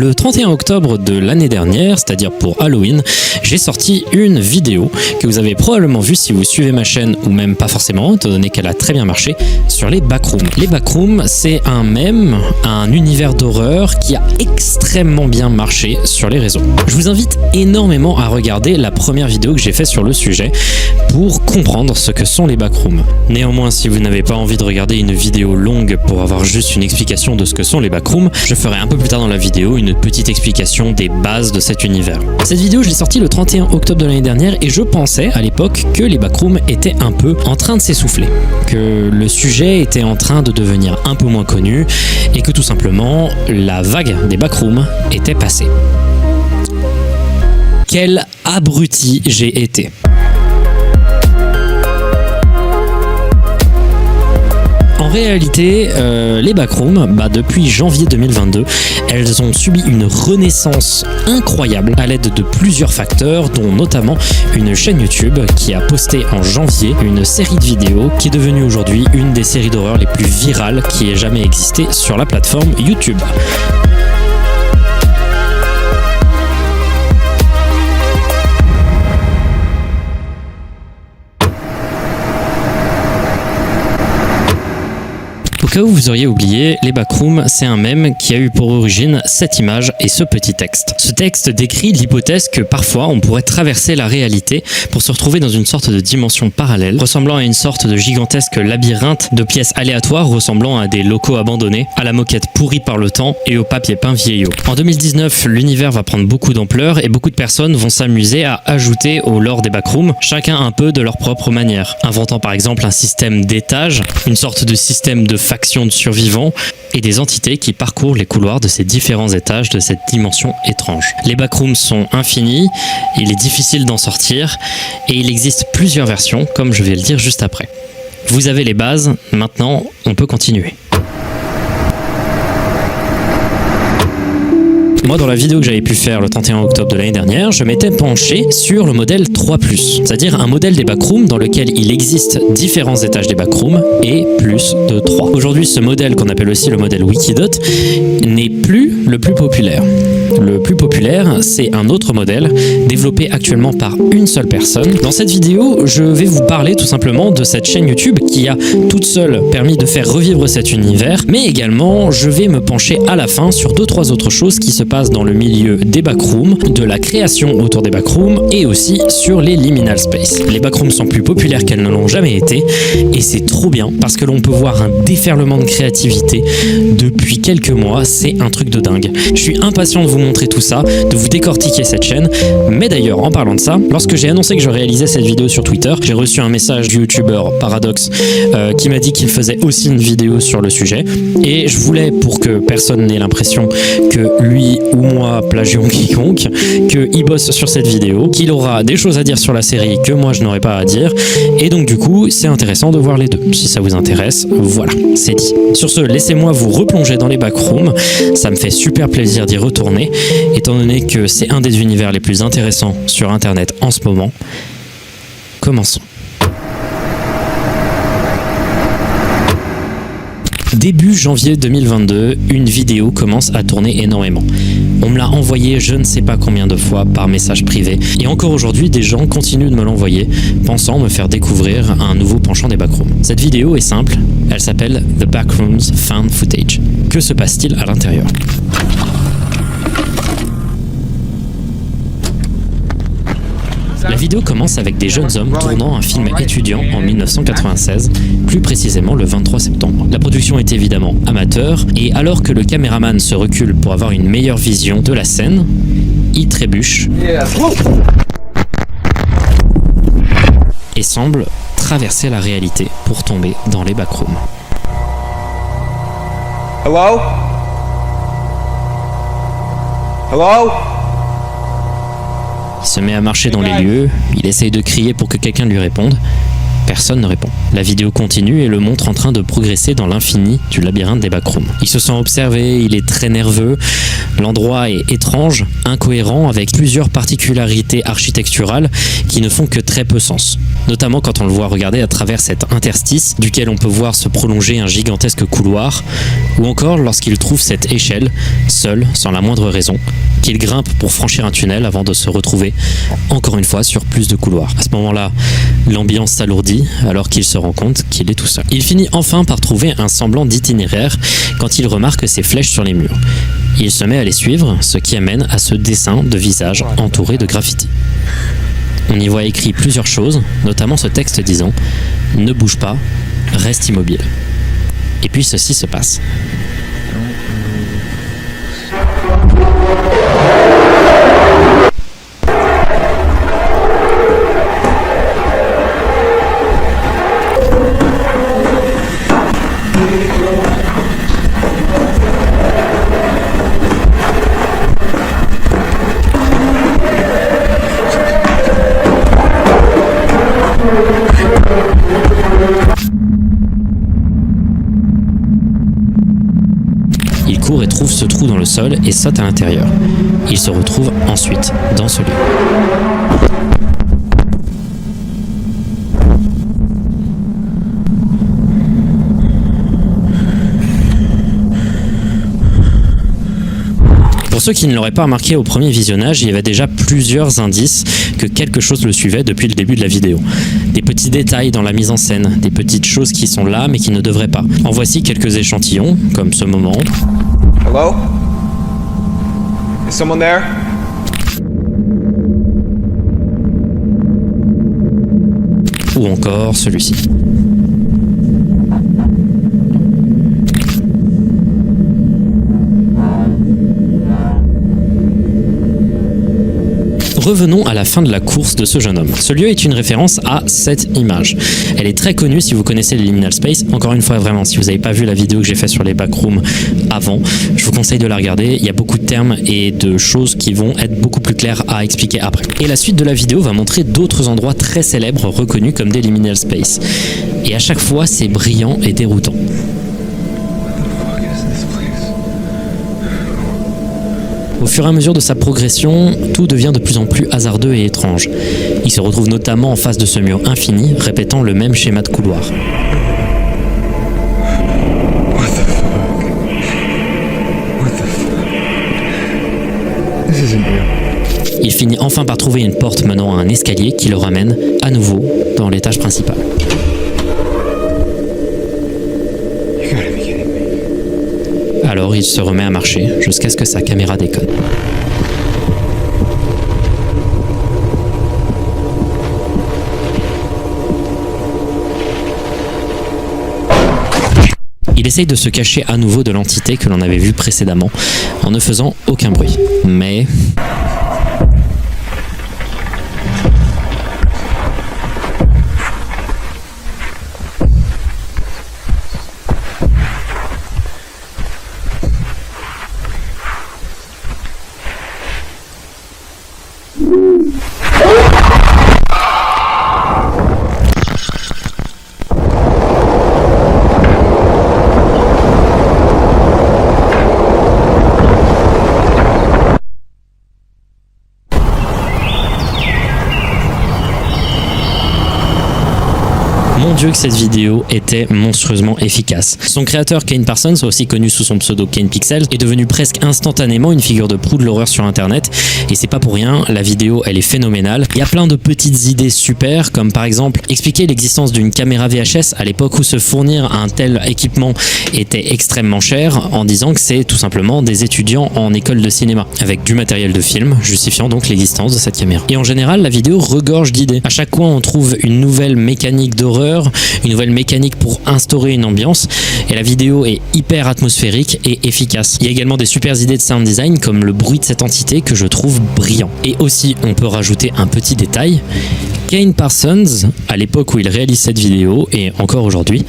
Le 31 octobre de l'année dernière, c'est-à-dire pour Halloween, j'ai sorti une vidéo que vous avez probablement vue si vous suivez ma chaîne ou même pas forcément, étant donné qu'elle a très bien marché, sur les backrooms. Les backrooms, c'est un mème, un univers d'horreur qui a extrêmement bien marché sur les réseaux. Je vous invite énormément à regarder la première vidéo que j'ai faite sur le sujet pour comprendre ce que sont les backrooms. Néanmoins, si vous n'avez pas envie de regarder une vidéo longue pour avoir juste une explication de ce que sont les backrooms, je ferai un peu plus tard dans la vidéo une petite explication des bases de cet univers. Cette vidéo, je l'ai sortie le 31 octobre de l'année dernière et je pensais à l'époque que les backrooms étaient un peu en train de s'essouffler, que le sujet était en train de devenir un peu moins connu et que tout simplement la vague des backrooms était passée. Quel abruti j'ai été! En réalité, les backrooms, depuis janvier 2022, elles ont subi une renaissance incroyable à l'aide de plusieurs facteurs, dont notamment une chaîne YouTube qui a posté en janvier une série de vidéos qui est devenue aujourd'hui une des séries d'horreur les plus virales qui ait jamais existé sur la plateforme YouTube. Au cas où vous auriez oublié, les backrooms, c'est un mème qui a eu pour origine cette image et ce petit texte. Ce texte décrit l'hypothèse que parfois on pourrait traverser la réalité pour se retrouver dans une sorte de dimension parallèle, ressemblant à une sorte de gigantesque labyrinthe de pièces aléatoires ressemblant à des locaux abandonnés, à la moquette pourrie par le temps et au papier peint vieillot. En 2019, l'univers va prendre beaucoup d'ampleur et beaucoup de personnes vont s'amuser à ajouter au lore des backrooms, chacun un peu de leur propre manière, inventant par exemple un système d'étages, une sorte de système de factions de survivants et des entités qui parcourent les couloirs de ces différents étages de cette dimension étrange. Les backrooms sont infinis, il est difficile d'en sortir et il existe plusieurs versions, comme je vais le dire juste après. Vous avez les bases, maintenant on peut continuer. Moi, dans la vidéo que j'avais pu faire le 31 octobre de l'année dernière, je m'étais penché sur le modèle 3+, c'est-à-dire un modèle des backrooms dans lequel il existe différents étages des backrooms et plus de 3. Aujourd'hui, ce modèle qu'on appelle aussi le modèle Wikidot n'est plus le plus populaire. Le plus populaire, c'est un autre modèle développé actuellement par une seule personne. Dans cette vidéo, je vais vous parler tout simplement de cette chaîne YouTube qui a toute seule permis de faire revivre cet univers, mais également je vais me pencher à la fin sur 2-3 autres choses qui se passent dans le milieu des backrooms, de la création autour des backrooms et aussi sur les liminal space. Les backrooms sont plus populaires qu'elles ne l'ont jamais été et c'est trop bien parce que l'on peut voir un déferlement de créativité depuis quelques mois, c'est un truc de dingue. Je suis impatient de vous montrer tout ça, de vous décortiquer cette chaîne, mais d'ailleurs en parlant de ça, lorsque j'ai annoncé que je réalisais cette vidéo sur Twitter, j'ai reçu un message du youtubeur Paradox qui m'a dit qu'il faisait aussi une vidéo sur le sujet et je voulais, pour que personne n'ait l'impression que lui ou moi plagions quiconque, qu'il bosse sur cette vidéo, qu'il aura des choses à dire sur la série que moi je n'aurais pas à dire et donc du coup c'est intéressant de voir les deux. Si ça vous intéresse, voilà, c'est dit. Sur ce, laissez-moi vous replonger dans les backrooms, ça me fait super plaisir d'y retourner étant donné que c'est un des univers les plus intéressants sur internet en ce moment. Commençons. Début janvier 2022, une vidéo commence à tourner énormément. On me l'a envoyé je ne sais pas combien de fois par message privé et encore aujourd'hui des gens continuent de me l'envoyer pensant me faire découvrir un nouveau penchant des backrooms. Cette vidéo est simple, elle s'appelle The Backrooms Found Footage. Que se passe-t-il à l'intérieur ? La vidéo commence avec des jeunes hommes tournant un film étudiant en 1996, plus précisément le 23 septembre. La production est évidemment amateur, et alors que le caméraman se recule pour avoir une meilleure vision de la scène, il trébuche et semble traverser la réalité pour tomber dans les backrooms. Hello? Hello? Il se met à marcher dans les lieux, il essaye de crier pour que quelqu'un lui réponde. Personne ne répond. La vidéo continue et le montre en train de progresser dans l'infini du labyrinthe des backrooms. Il se sent observé, il est très nerveux, l'endroit est étrange, incohérent, avec plusieurs particularités architecturales qui ne font que très peu sens. notamment quand on le voit regarder à travers cet interstice duquel on peut voir se prolonger un gigantesque couloir, ou encore lorsqu'il trouve cette échelle, seul, sans la moindre raison, qu'il grimpe pour franchir un tunnel avant de se retrouver encore une fois sur plus de couloirs. À ce moment-là, l'ambiance s'alourdit alors qu'il se rend compte qu'il est tout seul. Il finit enfin par trouver un semblant d'itinéraire quand il remarque ces flèches sur les murs. Il se met à les suivre, ce qui amène à ce dessin de visage entouré de graffitis. On y voit écrit plusieurs choses, notamment ce texte disant « Ne bouge pas, reste immobile ». Et puis ceci se passe. Il court et trouve ce trou dans le sol et saute à l'intérieur. Il se retrouve ensuite dans ce lieu. Pour ceux qui ne l'auraient pas remarqué au premier visionnage, il y avait déjà plusieurs indices que quelque chose le suivait depuis le début de la vidéo. Des petits détails dans la mise en scène, des petites choses qui sont là mais qui ne devraient pas. En voici quelques échantillons, comme ce moment. Hello? Is someone there? Ou encore celui-ci. Revenons à la fin de la course de ce jeune homme. Ce lieu est une référence à cette image. Elle est très connue si vous connaissez le liminal space. Encore une fois, vraiment, si vous n'avez pas vu la vidéo que j'ai faite sur les backrooms avant, je vous conseille de la regarder. Il y a beaucoup de termes et de choses qui vont être beaucoup plus claires à expliquer après. Et la suite de la vidéo va montrer d'autres endroits très célèbres reconnus comme des liminal space. Et à chaque fois, c'est brillant et déroutant. Au fur et à mesure de sa progression, tout devient de plus en plus hasardeux et étrange. Il se retrouve notamment en face de ce mur infini, répétant le même schéma de couloir. Il finit enfin par trouver une porte menant à un escalier qui le ramène à nouveau dans l'étage principal. Alors il se remet à marcher jusqu'à ce que sa caméra déconne. Il essaye de se cacher à nouveau de l'entité que l'on avait vue précédemment en ne faisant aucun bruit. Mais... Mon Dieu que cette vidéo était monstrueusement efficace. Son créateur Kane Parsons, aussi connu sous son pseudo Kane Pixel, est devenu presque instantanément une figure de proue de l'horreur sur internet et c'est pas pour rien, la vidéo elle est phénoménale. Il y a plein de petites idées super comme par exemple expliquer l'existence d'une caméra VHS à l'époque où se fournir un tel équipement était extrêmement cher en disant que c'est tout simplement des étudiants en école de cinéma avec du matériel de film justifiant donc l'existence de cette caméra. Et en général la vidéo regorge d'idées. À chaque coin on trouve une nouvelle mécanique d'horreur, une nouvelle mécanique pour instaurer une ambiance et la vidéo est hyper atmosphérique et efficace. Il y a également des super idées de sound design comme le bruit de cette entité que je trouve brillant. Et aussi on peut rajouter un petit détail, Kane Parsons à l'époque où il réalise cette vidéo et encore aujourd'hui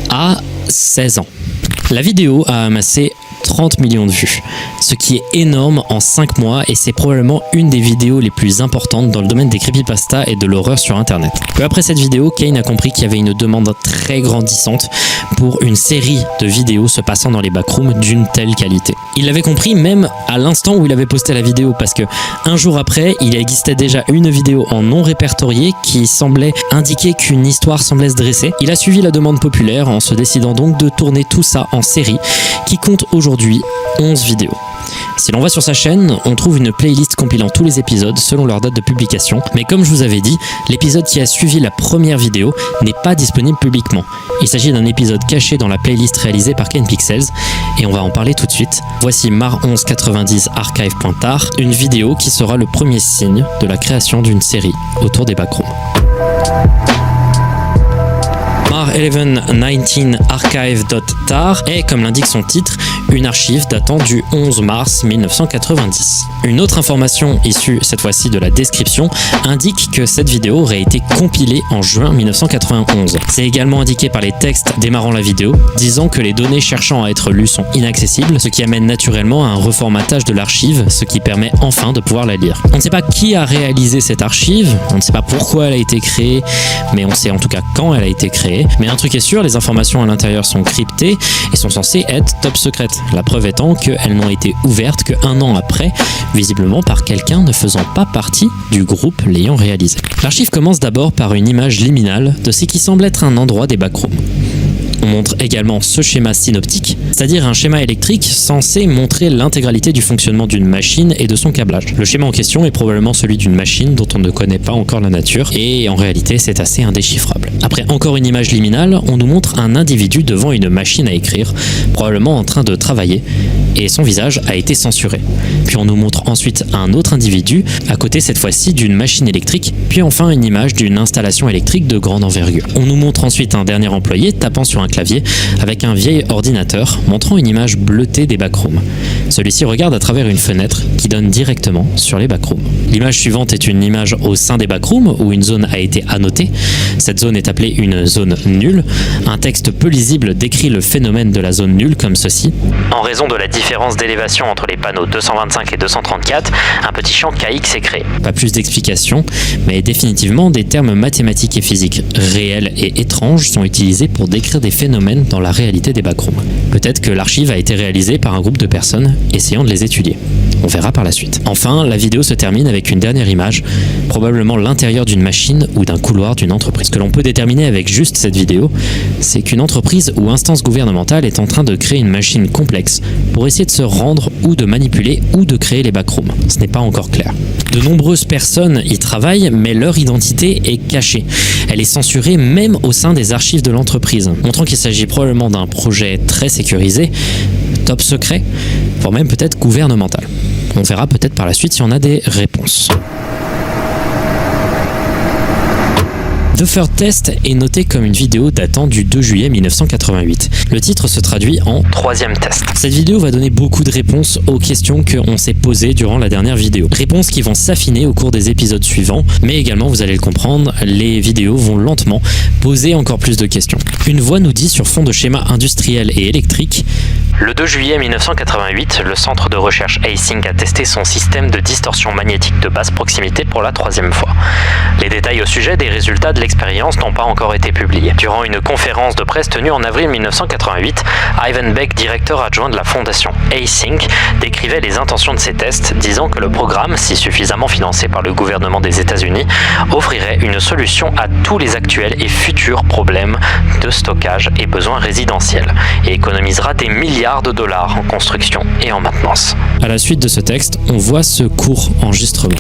a 16 ans. La vidéo a amassé 30 millions de vues, ce qui est énorme en 5 mois et c'est probablement une des vidéos les plus importantes dans le domaine des creepypasta et de l'horreur sur internet. Peu après cette vidéo, Kane a compris qu'il y avait une demande très grandissante pour une série de vidéos se passant dans les backrooms d'une telle qualité. Il l'avait compris même à l'instant où il avait posté la vidéo parce que un jour après, il existait déjà une vidéo en non répertorié qui semblait indiquer qu'une histoire semblait se dresser. Il a suivi la demande populaire en se décidant donc de tourner tout ça en série qui compte aujourd'hui 11 vidéos. Si l'on va sur sa chaîne, on trouve une playlist compilant tous les épisodes selon leur date de publication, mais comme je vous avais dit, l'épisode qui a suivi la première vidéo n'est pas disponible publiquement. Il s'agit d'un épisode caché dans la playlist réalisée par Ken Pixels, et on va en parler tout de suite. Voici Mar1190 archive.tar, une vidéo qui sera le premier signe de la création d'une série autour des backrooms. Mar1119 archive.tar est, comme l'indique son titre, une archive datant du 11 mars 1990. Une autre information issue cette fois-ci de la description indique que cette vidéo aurait été compilée en juin 1991. C'est également indiqué par les textes démarrant la vidéo, disant que les données cherchant à être lues sont inaccessibles, ce qui amène naturellement à un reformatage de l'archive, ce qui permet enfin de pouvoir la lire. On ne sait pas qui a réalisé cette archive, on ne sait pas pourquoi elle a été créée, mais on sait en tout cas quand elle a été créée. Mais un truc est sûr, les informations à l'intérieur sont cryptées et sont censées être top secrètes. La preuve étant qu'elles n'ont été ouvertes qu'un an après, visiblement par quelqu'un ne faisant pas partie du groupe l'ayant réalisé. L'archive commence d'abord par une image liminale de ce qui semble être un endroit des backrooms. On montre également ce schéma synoptique, c'est-à-dire un schéma électrique censé montrer l'intégralité du fonctionnement d'une machine et de son câblage. Le schéma en question est probablement celui d'une machine dont on ne connaît pas encore la nature, et en réalité c'est assez indéchiffrable. Après encore une image liminale, on nous montre un individu devant une machine à écrire, probablement en train de travailler, et son visage a été censuré. Puis on nous montre ensuite un autre individu, à côté cette fois-ci d'une machine électrique, puis enfin une image d'une installation électrique de grande envergure. On nous montre ensuite un dernier employé tapant sur un clavier avec un vieil ordinateur montrant une image bleutée des backrooms. Celui-ci regarde à travers une fenêtre qui donne directement sur les backrooms. L'image suivante est une image au sein des backrooms où une zone a été annotée. Cette zone est appelée une zone nulle. Un texte peu lisible décrit le phénomène de la zone nulle comme ceci. En raison de la différence d'élévation entre les panneaux 225 et 234, un petit champ KX est créé. Pas plus d'explications, mais définitivement des termes mathématiques et physiques réels et étranges sont utilisés pour décrire des phénomènes dans la réalité des backrooms. Peut-être que l'archive a été réalisée par un groupe de personnes essayant de les étudier. On verra par la suite. Enfin, la vidéo se termine avec une dernière image, probablement l'intérieur d'une machine ou d'un couloir d'une entreprise. Ce que l'on peut déterminer avec juste cette vidéo, c'est qu'une entreprise ou instance gouvernementale est en train de créer une machine complexe pour essayer de se rendre ou de manipuler ou de créer les backrooms. Ce n'est pas encore clair. De nombreuses personnes y travaillent, mais leur identité est cachée. Elle est censurée même au sein des archives de l'entreprise, montrant qu'il s'agit probablement d'un projet très sécurisé, top secret, voire même peut-être gouvernemental. On verra peut-être par la suite si on a des réponses. The Third Test est noté comme une vidéo datant du 2 juillet 1988. Le titre se traduit en troisième test. Cette vidéo va donner beaucoup de réponses aux questions qu'on s'est posées durant la dernière vidéo. Réponses qui vont s'affiner au cours des épisodes suivants, mais également, vous allez le comprendre, les vidéos vont lentement poser encore plus de questions. Une voix nous dit sur fond de schéma industriel et électrique: le 2 juillet 1988, le centre de recherche Heisink a testé son système de distorsion magnétique de basse proximité pour la 3e fois. Les détails au sujet des résultats de l'expérience n'ont pas encore été publiés. Durant une conférence de presse tenue en avril 1988, Ivan Beck, directeur adjoint de la fondation Heisink, décrivait les intentions de ces tests, disant que le programme, si suffisamment financé par le gouvernement des États-Unis, offrirait une solution à tous les actuels et futurs problèmes de stockage et besoins résidentiels, et économisera des milliards de dollars en construction et en maintenance. À la suite de ce texte, on voit ce court enregistrement.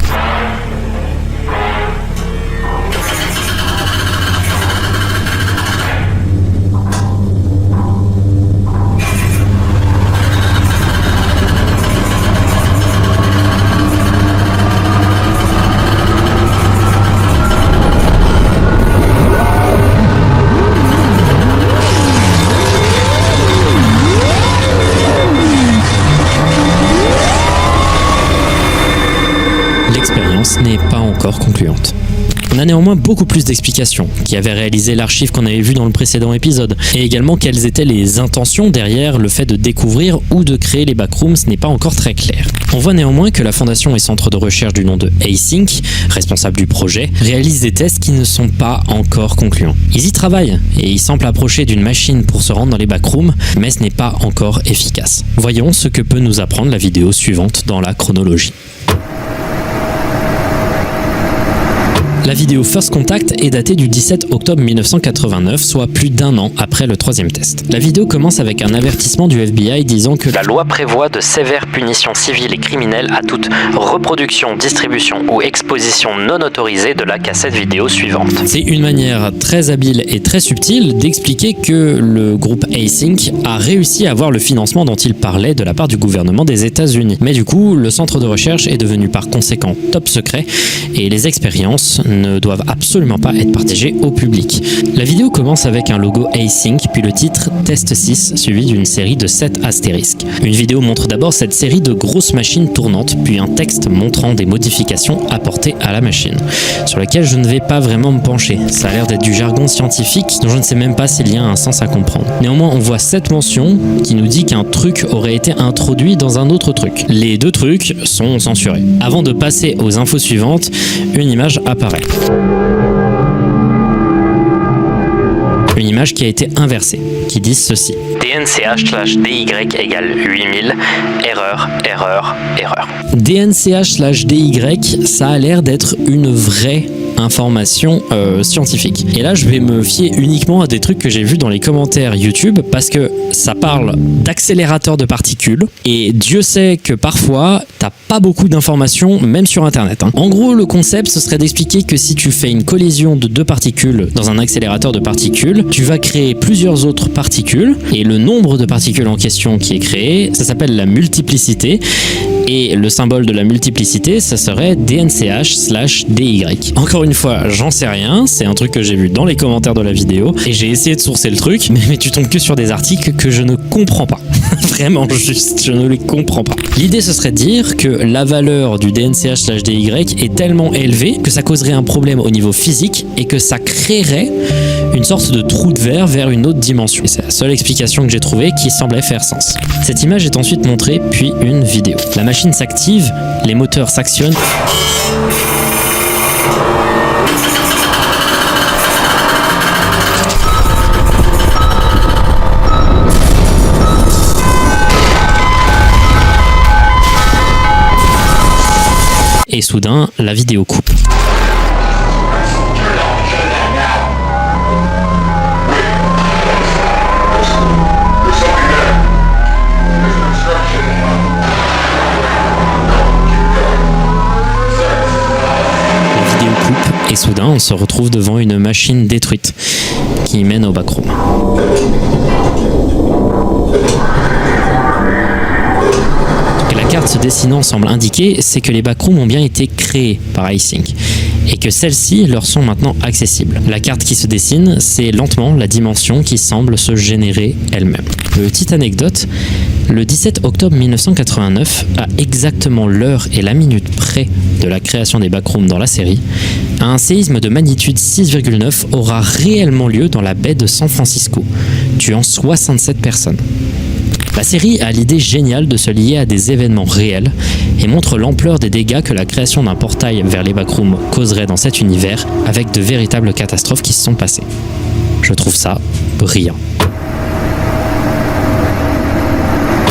L'expérience n'est pas encore concluante. On a néanmoins beaucoup plus d'explications. Qui avait réalisé l'archive qu'on avait vu dans le précédent épisode, et également quelles étaient les intentions derrière le fait de découvrir ou de créer les backrooms n'est pas encore très clair. On voit néanmoins que la fondation et centre de recherche du nom de Async, responsable du projet, réalise des tests qui ne sont pas encore concluants. Ils y travaillent et ils semblent approcher d'une machine pour se rendre dans les backrooms, mais ce n'est pas encore efficace. Voyons ce que peut nous apprendre la vidéo suivante dans la chronologie. La vidéo First Contact est datée du 17 octobre 1989, soit plus d'1 an après le troisième test. La vidéo commence avec un avertissement du FBI disant que la loi prévoit de sévères punitions civiles et criminelles à toute reproduction, distribution ou exposition non autorisée de la cassette vidéo suivante. C'est une manière très habile et très subtile d'expliquer que le groupe Async a réussi à avoir le financement dont il parlait de la part du gouvernement des États-Unis. Mais du coup, le centre de recherche est devenu par conséquent top secret et les expériences ne doivent absolument pas être partagées au public. La vidéo commence avec un logo Async, puis le titre Test 6, suivi d'une série de 7 astérisques. Une vidéo montre d'abord cette série de grosses machines tournantes, puis un texte montrant des modifications apportées à la machine, sur lequel je ne vais pas vraiment me pencher. Ça a l'air d'être du jargon scientifique dont je ne sais même pas s'il y a un sens à comprendre. Néanmoins, on voit cette mention qui nous dit qu'un truc aurait été introduit dans un autre truc. Les deux trucs sont censurés. Avant de passer aux infos suivantes, une image apparaît. Une image qui a été inversée, qui dit ceci. DNCH/DY égale 8000, erreur, erreur, erreur. DNCH/DY, ça a l'air d'être une vraie information scientifique. Et là, je vais me fier uniquement à des trucs que j'ai vus dans les commentaires YouTube parce que ça parle d'accélérateur de particules et Dieu sait que parfois, t'as pas beaucoup d'informations, même sur Internet. En gros, le concept, ce serait d'expliquer que si tu fais une collision de deux particules dans un accélérateur de particules, tu vas créer plusieurs autres particules et le nombre de particules en question qui est créé, ça s'appelle la multiplicité. Et le symbole de la multiplicité, ça serait DNCH/DY. Encore une fois, j'en sais rien, c'est un truc que j'ai vu dans les commentaires de la vidéo, et j'ai essayé de sourcer le truc, mais tu tombes que sur des articles que je ne comprends pas. Vraiment juste, je ne les comprends pas. L'idée, ce serait de dire que la valeur du DNCH/DY est tellement élevée que ça causerait un problème au niveau physique, et que ça créerait une sorte de trou de verre vers une autre dimension. Et c'est la seule explication que j'ai trouvée qui semblait faire sens. Cette image est ensuite montrée, puis une vidéo. La machine s'active, les moteurs s'actionnent. Et soudain, la vidéo coupe. Et soudain, on se retrouve devant une machine détruite qui mène au backroom. Ce que la carte se dessinant semble indiquer, c'est que les backrooms ont bien été créés par Async et que celles-ci leur sont maintenant accessibles. La carte qui se dessine, c'est lentement la dimension qui semble se générer elle-même. Petite anecdote, le 17 octobre 1989, à exactement l'heure et la minute près de la création des backrooms dans la série, un séisme de magnitude 6,9 aura réellement lieu dans la baie de San Francisco, tuant 67 personnes. La série a l'idée géniale de se lier à des événements réels et montre l'ampleur des dégâts que la création d'un portail vers les backrooms causerait dans cet univers avec de véritables catastrophes qui se sont passées. Je trouve ça brillant.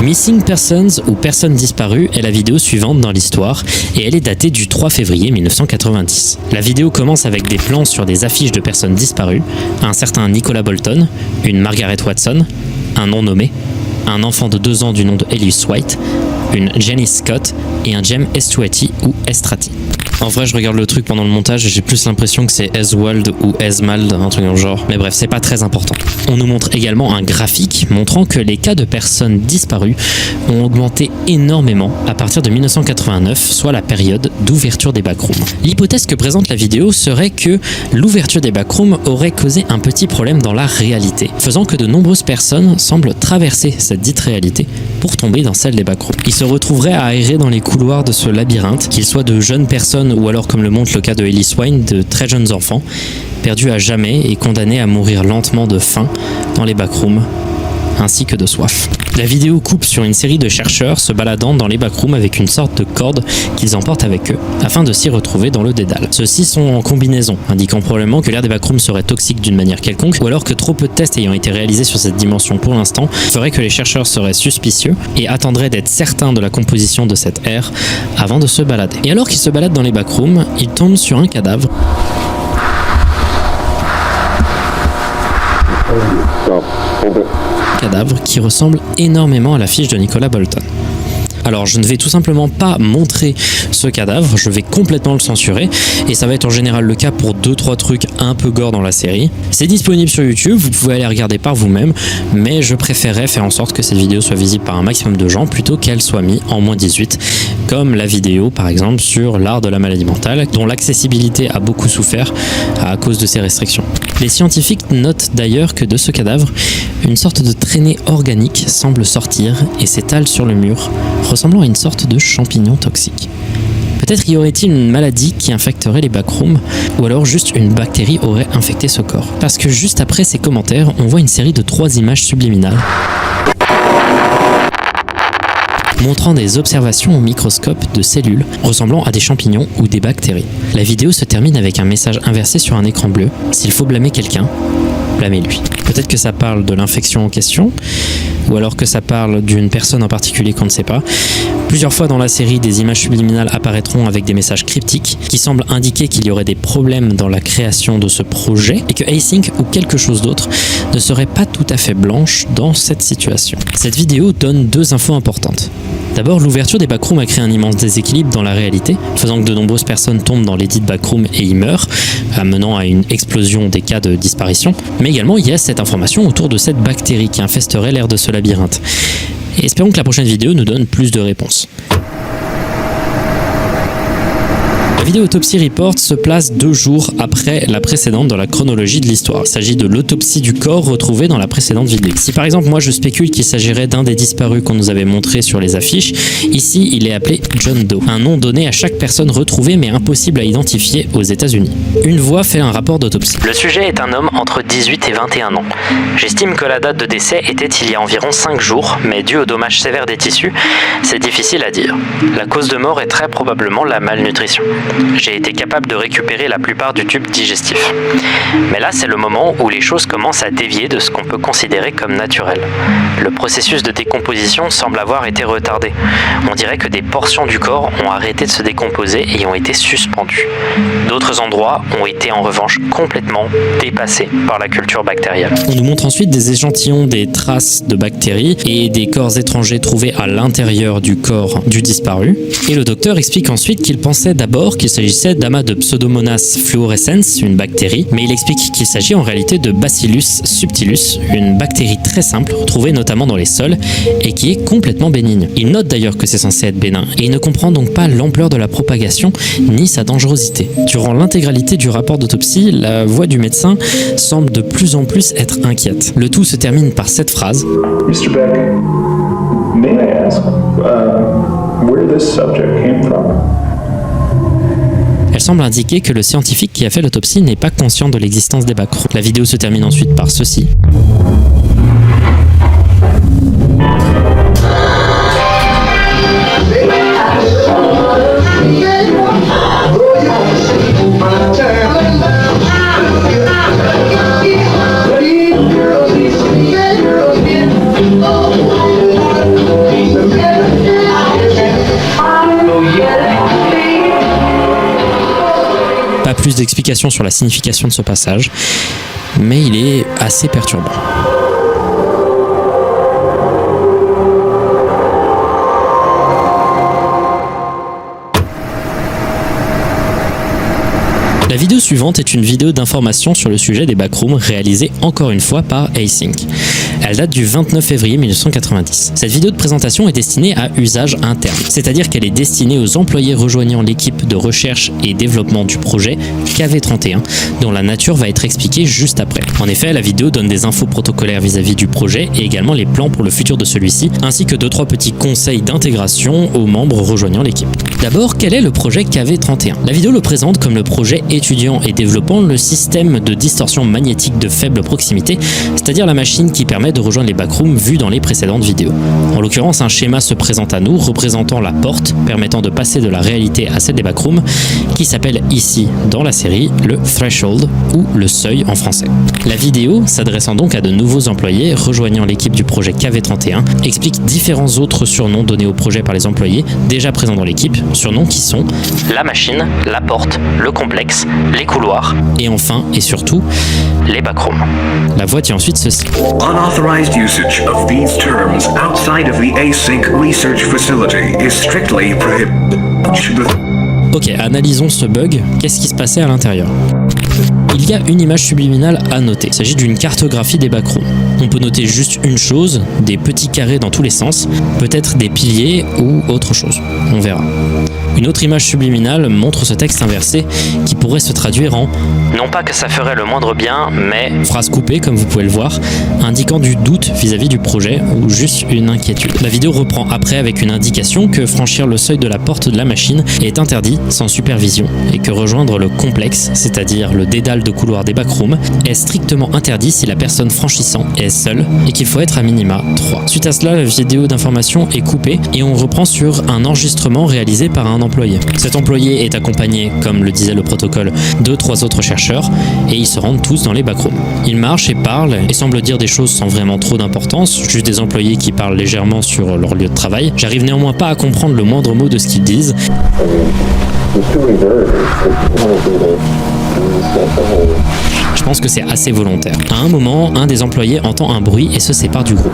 Missing Persons ou Personnes disparues est la vidéo suivante dans l'histoire et elle est datée du 3 février 1990. La vidéo commence avec des plans sur des affiches de personnes disparues, un certain Nicolas Bolton, une Margaret Watson, un non nommé, un enfant de 2 ans du nom de Elias White, une Jenny Scott et un Jem Estuati ou Estrati. En vrai, je regarde le truc pendant le montage et j'ai plus l'impression que c'est Eswald ou Esmald, un truc dans le genre. Mais bref, c'est pas très important. On nous montre également un graphique montrant que les cas de personnes disparues ont augmenté énormément à partir de 1989, soit la période d'ouverture des backrooms. L'hypothèse que présente la vidéo serait que l'ouverture des backrooms aurait causé un petit problème dans la réalité, faisant que de nombreuses personnes semblent traverser cette dite réalité pour tomber dans celle des backrooms. Ils se retrouveraient à errer dans les couloirs de ce labyrinthe, qu'ils soient de jeunes personnes personnes, ou alors comme le montre le cas de Ellie Swain, de très jeunes enfants, perdus à jamais et condamnés à mourir lentement de faim dans les backrooms, ainsi que de soif. La vidéo coupe sur une série de chercheurs se baladant dans les backrooms avec une sorte de corde qu'ils emportent avec eux, afin de s'y retrouver dans le dédale. Ceux-ci sont en combinaison, indiquant probablement que l'air des backrooms serait toxique d'une manière quelconque, ou alors que trop peu de tests ayant été réalisés sur cette dimension pour l'instant ferait que les chercheurs seraient suspicieux et attendraient d'être certains de la composition de cet air avant de se balader. Et alors qu'ils se baladent dans les backrooms, ils tombent sur un cadavre. Cadavre qui ressemble énormément à la fiche de Nicolas Bolton. Alors je ne vais tout simplement pas montrer ce cadavre, je vais complètement le censurer et ça va être en général le cas pour 2-3 trucs un peu gore dans la série. C'est disponible sur YouTube, vous pouvez aller regarder par vous-même, mais je préférais faire en sorte que cette vidéo soit visible par un maximum de gens plutôt qu'elle soit mise en moins 18, comme la vidéo par exemple sur l'art de la maladie mentale, dont l'accessibilité a beaucoup souffert à cause de ces restrictions. Les scientifiques notent d'ailleurs que de ce cadavre, une sorte de traînée organique semble sortir et s'étale sur le mur, ressemblant à une sorte de champignon toxique. Peut-être y aurait-il une maladie qui infecterait les backrooms, ou alors juste une bactérie aurait infecté ce corps. Parce que juste après ces commentaires, on voit une série de 3 images subliminales montrant des observations au microscope de cellules ressemblant à des champignons ou des bactéries. La vidéo se termine avec un message inversé sur un écran bleu. S'il faut blâmer quelqu'un, blâmez-lui. Peut-être que ça parle de l'infection en question, ou alors que ça parle d'une personne en particulier qu'on ne sait pas. Plusieurs fois dans la série, des images subliminales apparaîtront avec des messages cryptiques qui semblent indiquer qu'il y aurait des problèmes dans la création de ce projet et que Async ou quelque chose d'autre ne serait pas tout à fait blanche dans cette situation. Cette vidéo donne 2 infos importantes. D'abord, l'ouverture des backrooms a créé un immense déséquilibre dans la réalité, faisant que de nombreuses personnes tombent dans les dites backrooms et y meurent, amenant à une explosion des cas de disparition. Mais également, il y a cette information autour de cette bactérie qui infesterait l'air de ce labyrinthe. Et espérons que la prochaine vidéo nous donne plus de réponses. La vidéo Autopsy Report se place 2 jours après la précédente dans la chronologie de l'histoire. Il s'agit de l'autopsie du corps retrouvé dans la précédente vidéo. Si par exemple moi je spécule qu'il s'agirait d'un des disparus qu'on nous avait montré sur les affiches, ici il est appelé John Doe, un nom donné à chaque personne retrouvée mais impossible à identifier aux États-Unis. Une voix fait un rapport d'autopsie. Le sujet est un homme entre 18 et 21 ans. J'estime que la date de décès était il y a environ 5 jours, mais dû aux dommages sévères des tissus, c'est difficile à dire. La cause de mort est très probablement la malnutrition. J'ai été capable de récupérer la plupart du tube digestif. Mais là, c'est le moment où les choses commencent à dévier de ce qu'on peut considérer comme naturel. Le processus de décomposition semble avoir été retardé. On dirait que des portions du corps ont arrêté de se décomposer et ont été suspendues. D'autres endroits ont été en revanche complètement dépassés par la culture bactérienne. On nous montre ensuite des échantillons des traces de bactéries et des corps étrangers trouvés à l'intérieur du corps du disparu. Et le docteur explique ensuite qu'il pensait d'abord qu'il s'agissait d'amas de Pseudomonas fluorescens, une bactérie, mais il explique qu'il s'agit en réalité de Bacillus subtilus, une bactérie très simple, trouvée notamment dans les sols, et qui est complètement bénigne. Il note d'ailleurs que c'est censé être bénin, et il ne comprend donc pas l'ampleur de la propagation, ni sa dangerosité. Durant l'intégralité du rapport d'autopsie, la voix du médecin semble de plus en plus être inquiète. Le tout se termine par cette phrase. Mr. Beck, may I ask where this subject came from? Elle semble indiquer que le scientifique qui a fait l'autopsie n'est pas conscient de l'existence des backrooms. La vidéo se termine ensuite par ceci. Pas plus d'explications sur la signification de ce passage, mais il est assez perturbant. La vidéo suivante est une vidéo d'information sur le sujet des backrooms réalisée encore une fois par Async. Elle date du 29 février 1990. Cette vidéo de présentation est destinée à usage interne, c'est-à-dire qu'elle est destinée aux employés rejoignant l'équipe de recherche et développement du projet KV31, dont la nature va être expliquée juste après. En effet, la vidéo donne des infos protocolaires vis-à-vis du projet et également les plans pour le futur de celui-ci, ainsi que 2-3 petits conseils d'intégration aux membres rejoignant l'équipe. D'abord, quel est le projet KV31 ? La vidéo le présente comme le projet étudiant et développant le système de distorsion magnétique de faible proximité, c'est-à-dire la machine qui permet de rejoindre les backrooms vus dans les précédentes vidéos. En l'occurrence, un schéma se présente à nous représentant la porte permettant de passer de la réalité à celle des backrooms, qui s'appelle ici dans la série le threshold ou le seuil en français. La vidéo, s'adressant donc à de nouveaux employés rejoignant l'équipe du projet KV31, explique différents autres surnoms donnés au projet par les employés déjà présents dans l'équipe, surnoms qui sont la machine, la porte, le complexe, les couloirs et enfin et surtout les backrooms. La voix dit ensuite ceci. Unauthorized usage of these terms outside of the Async Research Facility is strictly prohibited. Ok, analysons ce bug. Qu'est-ce qui se passait à l'intérieur ? Il y a une image subliminale à noter. Il s'agit d'une cartographie des backrooms. On peut noter juste une chose, des petits carrés dans tous les sens, peut-être des piliers ou autre chose. On verra. Une autre image subliminale montre ce texte inversé qui pourrait se traduire en « Non pas que ça ferait le moindre bien, mais… » phrase coupée comme vous pouvez le voir, indiquant du doute vis-à-vis du projet ou juste une inquiétude. La vidéo reprend après avec une indication que franchir le seuil de la porte de la machine est interdit sans supervision et que rejoindre le complexe, c'est-à-dire le dédale de couloir des backrooms, est strictement interdit si la personne franchissant est seule et qu'il faut être à minima 3. Suite à cela, la vidéo d'information est coupée et on reprend sur un enregistrement réalisé par un employé. Cet employé est accompagné, comme le disait le protocole, de 3 autres chercheurs et ils se rendent tous dans les backrooms. Ils marchent et parlent et semblent dire des choses sans vraiment trop d'importance, juste des employés qui parlent légèrement sur leur lieu de travail. J'arrive néanmoins pas à comprendre le moindre mot de ce qu'ils disent. Je pense que c'est assez volontaire. À un moment, un des employés entend un bruit et se sépare du groupe.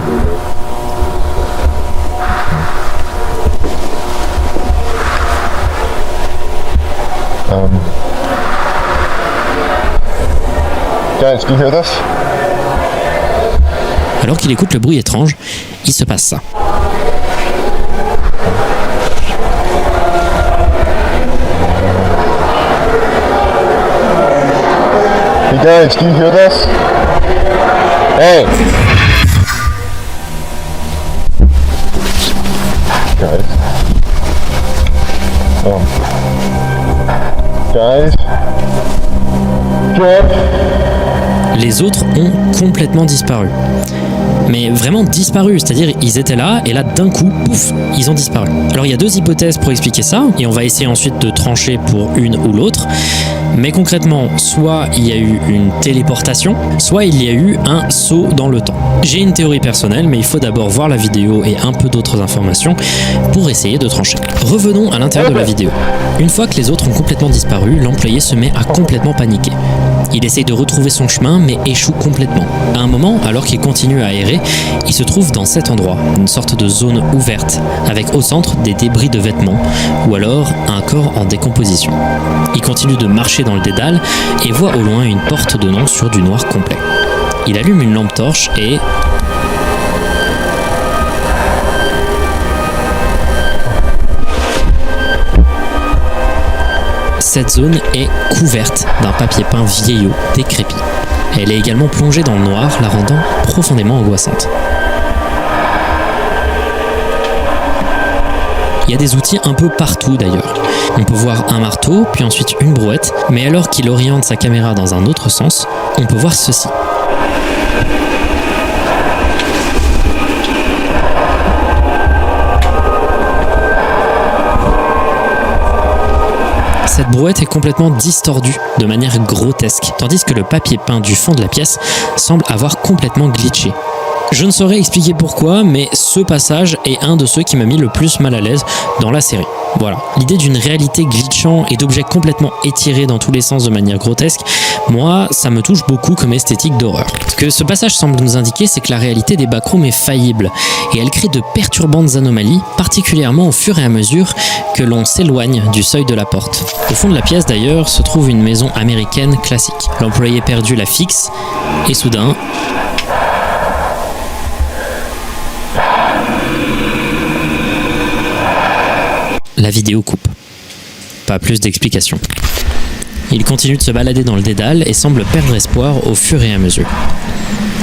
Guys, do you hear this? Alors qu'il écoute le bruit étrange, il se passe ça. Hey guys, do you hear this? Hey! Guys. Guys. Jeff. Les autres ont complètement disparu. Mais vraiment disparu, c'est-à-dire ils étaient là et là d'un coup, pouf, ils ont disparu. Alors il y a 2 hypothèses pour expliquer ça et on va essayer ensuite de trancher pour une ou l'autre. Mais concrètement, soit il y a eu une téléportation, soit il y a eu un saut dans le temps. J'ai une théorie personnelle, mais il faut d'abord voir la vidéo et un peu d'autres informations pour essayer de trancher. Revenons à l'intérieur de la vidéo. Une fois que les autres ont complètement disparu, l'employé se met à complètement paniquer. Il essaye de retrouver son chemin, mais échoue complètement. À un moment, alors qu'il continue à errer, il se trouve dans cet endroit, une sorte de zone ouverte, avec au centre des débris de vêtements, ou alors un corps en décomposition. Il continue de marcher dans le dédale et voit au loin une porte donnant sur du noir complet. Il allume une lampe torche et... cette zone est couverte d'un papier peint vieillot, décrépit. Elle est également plongée dans le noir, la rendant profondément angoissante. Il y a des outils un peu partout d'ailleurs. On peut voir un marteau, puis ensuite une brouette, mais alors qu'il oriente sa caméra dans un autre sens, on peut voir ceci. Cette brouette est complètement distordue de manière grotesque, tandis que le papier peint du fond de la pièce semble avoir complètement glitché. Je ne saurais expliquer pourquoi, mais ce passage est un de ceux qui m'a mis le plus mal à l'aise dans la série. Voilà, l'idée d'une réalité glitchant et d'objets complètement étirés dans tous les sens de manière grotesque, moi, ça me touche beaucoup comme esthétique d'horreur. Ce que ce passage semble nous indiquer, c'est que la réalité des backrooms est faillible, et elle crée de perturbantes anomalies, particulièrement au fur et à mesure que l'on s'éloigne du seuil de la porte. Au fond de la pièce d'ailleurs se trouve une maison américaine classique. L'employé perdu la fixe, et soudain... la vidéo coupe. Pas plus d'explications. Il continue de se balader dans le dédale et semble perdre espoir au fur et à mesure.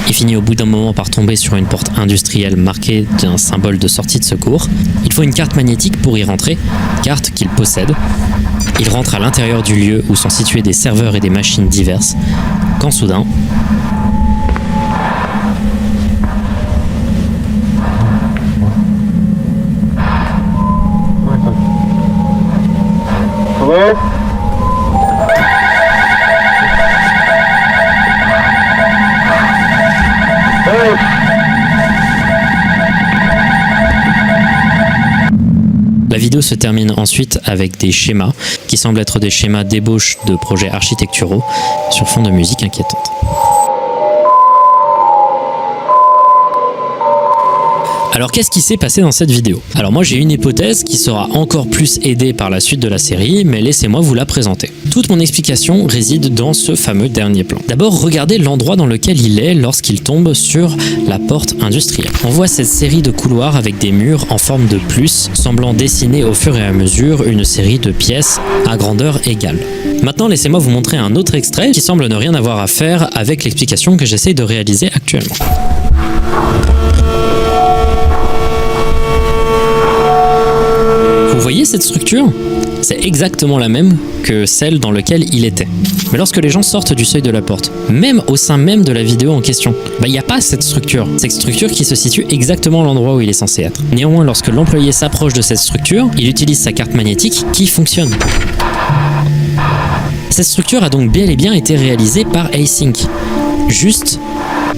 Il finit au bout d'un moment par tomber sur une porte industrielle marquée d'un symbole de sortie de secours. Il faut une carte magnétique pour y rentrer, carte qu'il possède. Il rentre à l'intérieur du lieu où sont situés des serveurs et des machines diverses, quand soudain... Hello? Hey! La vidéo se termine ensuite avec des schémas qui semblent être des schémas d'ébauche de projets architecturaux sur fond de musique inquiétante. Alors qu'est-ce qui s'est passé dans cette vidéo? Alors moi j'ai une hypothèse qui sera encore plus aidée par la suite de la série, mais laissez-moi vous la présenter. Toute mon explication réside dans ce fameux dernier plan. D'abord, regardez l'endroit dans lequel il est lorsqu'il tombe sur la porte industrielle. On voit cette série de couloirs avec des murs en forme de plus, semblant dessiner au fur et à mesure une série de pièces à grandeur égale. Maintenant, laissez-moi vous montrer un autre extrait qui semble ne rien avoir à faire avec l'explication que j'essaye de réaliser actuellement. Vous voyez cette structure? C'est exactement la même que celle dans laquelle il était. Mais lorsque les gens sortent du seuil de la porte, même au sein même de la vidéo en question, il n'y a pas cette structure. Cette structure qui se situe exactement à l'endroit où il est censé être. Néanmoins, lorsque l'employé s'approche de cette structure, il utilise sa carte magnétique qui fonctionne. Cette structure a donc bel et bien été réalisée par Async, juste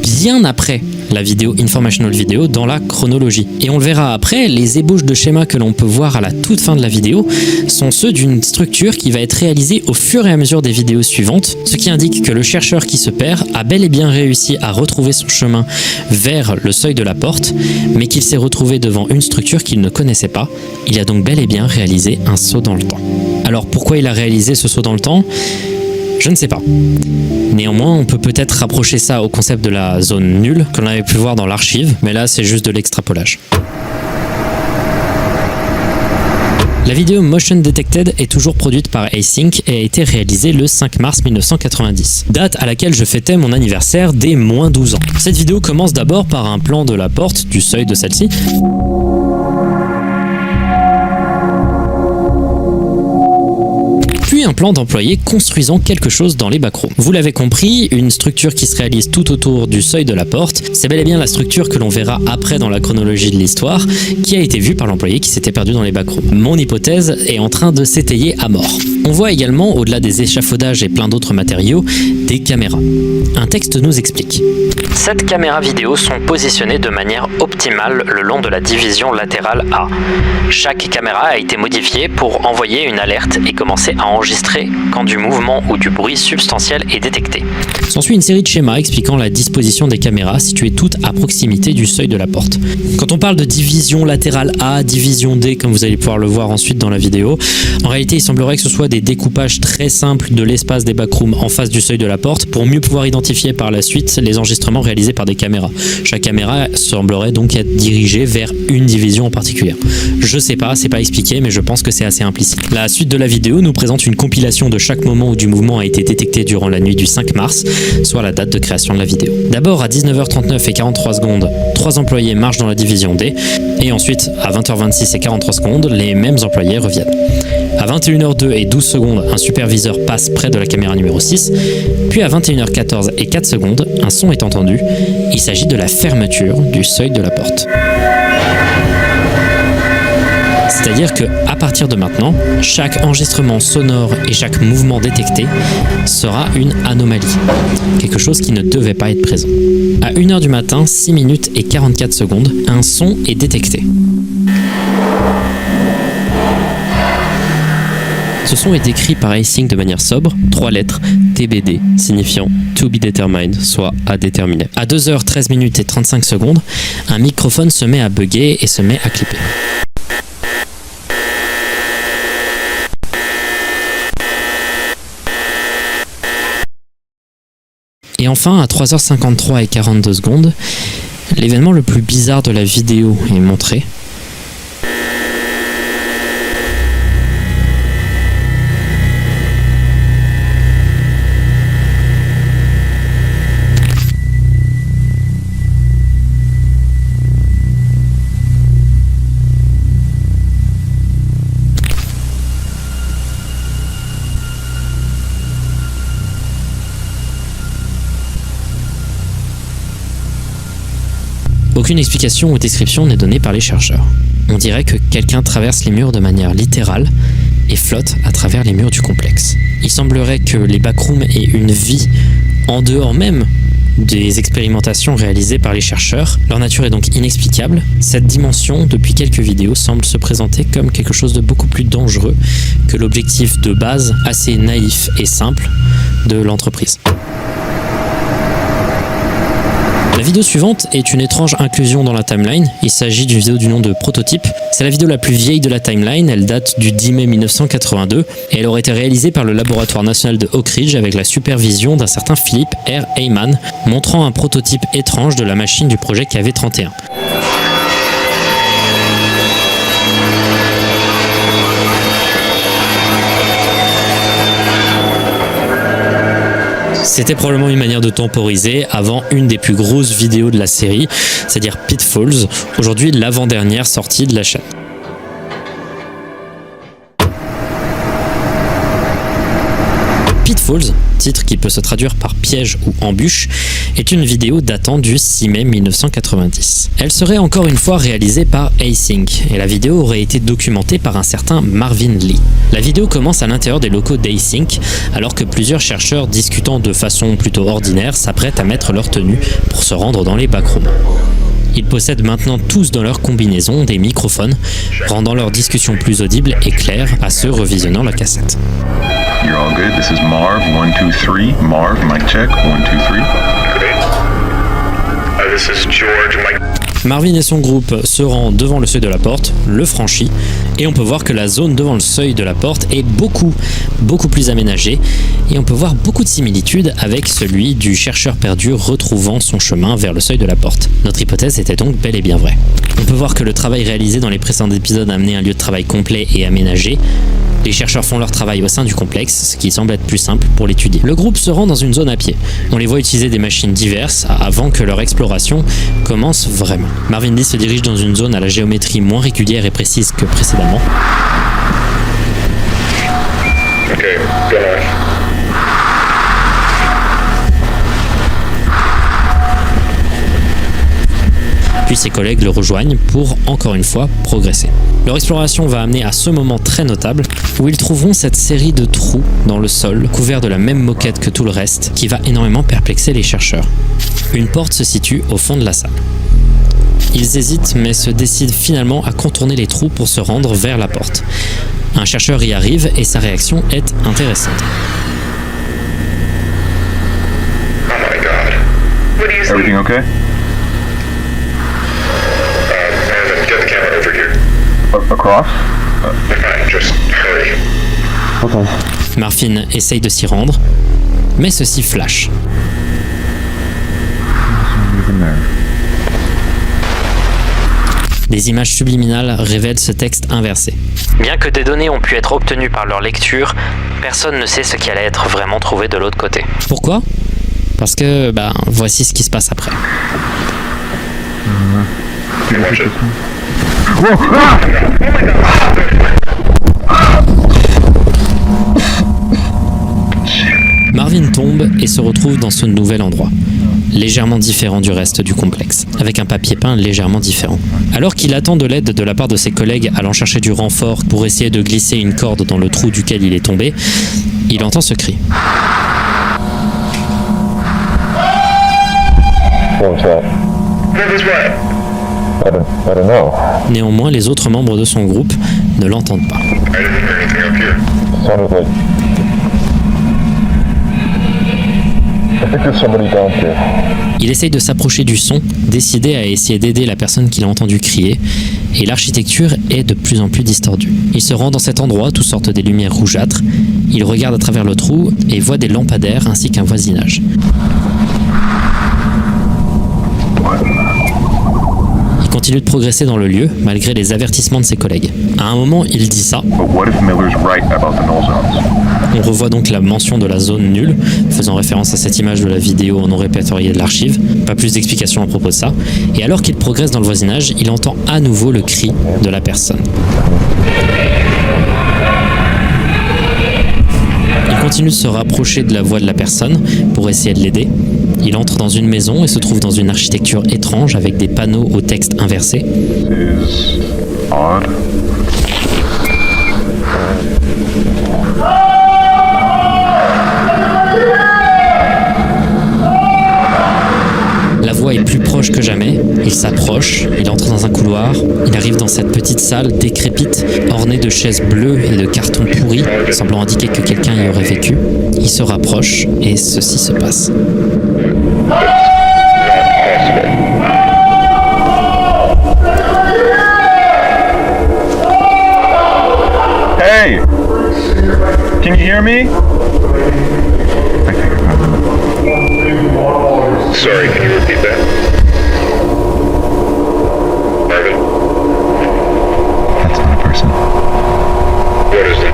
bien après la vidéo informational vidéo dans la chronologie. Et on le verra après, les ébauches de schémas que l'on peut voir à la toute fin de la vidéo sont ceux d'une structure qui va être réalisée au fur et à mesure des vidéos suivantes, ce qui indique que le chercheur qui se perd a bel et bien réussi à retrouver son chemin vers le seuil de la porte, mais qu'il s'est retrouvé devant une structure qu'il ne connaissait pas. Il a donc bel et bien réalisé un saut dans le temps. Alors pourquoi il a réalisé ce saut dans le temps ? Je ne sais pas. Néanmoins, on peut peut-être rapprocher ça au concept de la zone nulle qu'on avait pu voir dans l'archive, mais là c'est juste de l'extrapolage. La vidéo Motion Detected est toujours produite par Async et a été réalisée le 5 mars 1990, date à laquelle je fêtais mon anniversaire des moins 12 ans. Cette vidéo commence d'abord par un plan de la porte, du seuil de celle-ci, puis un plan d'employés construisant quelque chose dans les backrooms. Vous l'avez compris, une structure qui se réalise tout autour du seuil de la porte, c'est bel et bien la structure que l'on verra après dans la chronologie de l'histoire, qui a été vue par l'employé qui s'était perdu dans les backrooms. Mon hypothèse est en train de s'étayer à mort. On voit également, au-delà des échafaudages et plein d'autres matériaux, des caméras. Un texte nous explique. Cette caméras vidéo sont positionnées de manière optimale le long de la division latérale A. Chaque caméra a été modifiée pour envoyer une alerte et commencer à enregistrer quand du mouvement ou du bruit substantiel est détecté. S'ensuit une série de schémas expliquant la disposition des caméras situées toutes à proximité du seuil de la porte. Quand on parle de division latérale A, division D, comme vous allez pouvoir le voir ensuite dans la vidéo, en réalité il semblerait que ce soit des découpages très simples de l'espace des backrooms en face du seuil de la porte pour mieux pouvoir identifier par la suite les enregistrements réalisés par des caméras. Chaque caméra semblerait donc être dirigée vers une division en particulier. Je sais pas, c'est pas expliqué, mais je pense que c'est assez implicite. La suite de la vidéo nous présente une compilation de chaque moment où du mouvement a été détecté durant la nuit du 5 mars, soit la date de création de la vidéo. D'abord à 19h39 et 43 secondes, 3 employés marchent dans la division D, et ensuite à 20h26 et 43 secondes, les mêmes employés reviennent. À 21h02 et 12 secondes, un superviseur passe près de la caméra numéro 6, puis à 21h14 et 4 secondes, un son est entendu. Il s'agit de la fermeture du seuil de la porte. C'est-à-dire que à partir de maintenant, chaque enregistrement sonore et chaque mouvement détecté sera une anomalie. Quelque chose qui ne devait pas être présent. À 1h du matin, 6 minutes et 44 secondes, un son est détecté. Ce son est décrit par Async de manière sobre, 3 lettres, TBD, signifiant To Be Determined, soit à déterminer. À 2h13 minutes et 35 secondes, un microphone se met à bugger et se met à clipper. Et enfin, à 3h53 et 42 secondes, l'événement le plus bizarre de la vidéo est montré. Aucune explication ou description n'est donnée par les chercheurs. On dirait que quelqu'un traverse les murs de manière littérale et flotte à travers les murs du complexe. Il semblerait que les backrooms aient une vie en dehors même des expérimentations réalisées par les chercheurs. Leur nature est donc inexplicable. Cette dimension, depuis quelques vidéos, semble se présenter comme quelque chose de beaucoup plus dangereux que l'objectif de base, assez naïf et simple, de l'entreprise. La vidéo suivante est une étrange inclusion dans la timeline. Il s'agit d'une vidéo du nom de Prototype. C'est la vidéo la plus vieille de la timeline, elle date du 10 mai 1982 et elle aurait été réalisée par le laboratoire national de Oak Ridge avec la supervision d'un certain Philip R. Heyman, montrant un prototype étrange de la machine du projet KV-31. C'était probablement une manière de temporiser avant une des plus grosses vidéos de la série, c'est-à-dire Pitfalls, aujourd'hui l'avant-dernière sortie de la chaîne. Pitfalls, titre qui peut se traduire par piège ou embûche, est une vidéo datant du 6 mai 1990. Elle serait encore une fois réalisée par Async et la vidéo aurait été documentée par un certain Marvin Lee. La vidéo commence à l'intérieur des locaux d'Async alors que plusieurs chercheurs discutant de façon plutôt ordinaire s'apprêtent à mettre leur tenue pour se rendre dans les backrooms. Ils possèdent maintenant tous dans leur combinaison des microphones, rendant leur discussion plus audible et claire à ceux revisionnant la cassette. You're all good. This is Marv, 1, 2, 3. Marv, mic check, 1, 2, 3. This is George, mic. Marvin et son groupe se rendent devant le seuil de la porte, le franchit, et on peut voir que la zone devant le seuil de la porte est beaucoup plus aménagée, et on peut voir beaucoup de similitudes avec celui du chercheur perdu retrouvant son chemin vers le seuil de la porte. Notre hypothèse était donc bel et bien vraie. On peut voir que le travail réalisé dans les précédents épisodes a amené un lieu de travail complet et aménagé. Les chercheurs font leur travail au sein du complexe, ce qui semble être plus simple pour l'étudier. Le groupe se rend dans une zone à pied. On les voit utiliser des machines diverses avant que leur exploration commence vraiment. Marvin Lee se dirige dans une zone à la géométrie moins régulière et précise que précédemment. Okay, good enough. Puis ses collègues le rejoignent pour, encore une fois, progresser. Leur exploration va amener à ce moment très notable où ils trouveront cette série de trous dans le sol, couverts de la même moquette que tout le reste, qui va énormément perplexer les chercheurs. Une porte se situe au fond de la salle. Ils hésitent mais se décident finalement à contourner les trous pour se rendre vers la porte. Un chercheur y arrive et sa réaction est intéressante. Oh my god. What do you see? Everything okay? Marvin, get the camera over here. Across? Fine, just hurry. Okay. Marvin essaye de s'y rendre, mais ceci flash. Des images subliminales révèlent ce texte inversé. Bien que des données ont pu être obtenues par leur lecture, personne ne sait ce qui allait être vraiment trouvé de l'autre côté. Pourquoi ? Parce que, voici ce qui se passe après. Watch it. Marvin tombe et se retrouve dans ce nouvel endroit, légèrement différent du reste du complexe, avec un papier peint légèrement différent. Alors qu'il attend de l'aide de la part de ses collègues allant chercher du renfort pour essayer de glisser une corde dans le trou duquel il est tombé, il entend ce cri. What was that? What was what? I don't know. Néanmoins, les autres membres de son groupe ne l'entendent pas. I didn't hear anything up here. Sounded like. I think there's somebody down here. Il essaye de s'approcher du son, décidé à essayer d'aider la personne qu'il a entendu crier, et l'architecture est de plus en plus distordue. Il se rend dans cet endroit, toutes sortes des lumières rougeâtres, il regarde à travers le trou et voit des lampadaires ainsi qu'un voisinage. Il continue de progresser dans le lieu, malgré les avertissements de ses collègues. À un moment, il dit ça. But what if Miller's right about the null zones? On revoit donc la mention de la zone nulle, faisant référence à cette image de la vidéo non répertoriée de l'archive. Pas plus d'explications à propos de ça. Et alors qu'il progresse dans le voisinage, il entend à nouveau le cri de la personne. Il continue de se rapprocher de la voix de la personne pour essayer de l'aider. Il entre dans une maison et se trouve dans une architecture étrange avec des panneaux au texte inversé. Is odd. La voix est plus proche que jamais, il s'approche, il entre dans un couloir, il arrive dans cette petite salle décrépite, ornée de chaises bleues et de cartons pourris, semblant indiquer que quelqu'un y aurait vécu. Il se rapproche et ceci se passe. Hey! Can you hear me? Sorry, can you repeat that? Marvin, That's not a person. what is it?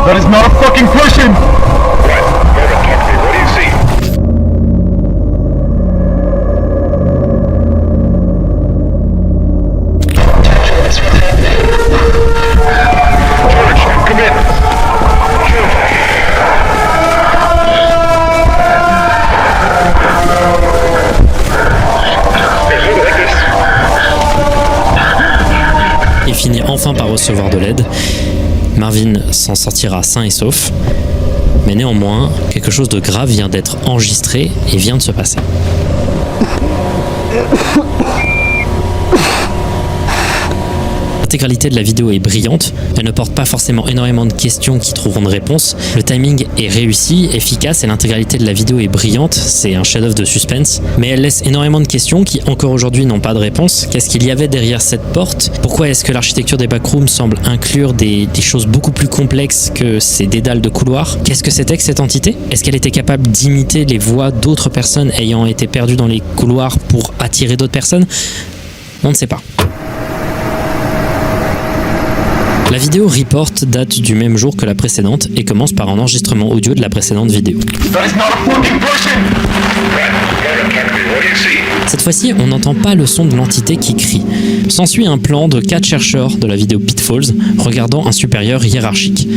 That is not a fucking person! What? Marvin, talk to me. What do you see? George, come in. Il finit enfin par recevoir de l'aide. Marvin s'en sortira sain et sauf. Mais néanmoins, quelque chose de grave vient d'être enregistré et vient de se passer. L'intégralité de la vidéo est brillante, elle ne porte pas forcément énormément de questions qui trouveront de réponse. Le timing est réussi, efficace et l'intégralité de la vidéo est brillante, c'est un chef-d'œuvre de suspense, mais elle laisse énormément de questions qui encore aujourd'hui n'ont pas de réponse. Qu'est-ce qu'il y avait derrière cette porte? Pourquoi est-ce que l'architecture des backrooms semble inclure des choses beaucoup plus complexes que ces dédales de couloirs? Qu'est-ce que c'était que cette entité? Est-ce qu'elle était capable d'imiter les voix d'autres personnes ayant été perdues dans les couloirs pour attirer d'autres personnes? On ne sait pas. La vidéo Report date du même jour que la précédente et commence par un enregistrement audio de la précédente vidéo. That is not a fucking person! Marvin, talk to me. What do you see? Cette fois-ci, on n'entend pas le son de l'entité qui crie. S'ensuit un plan de 4 chercheurs de la vidéo Pitfalls regardant un supérieur hiérarchique.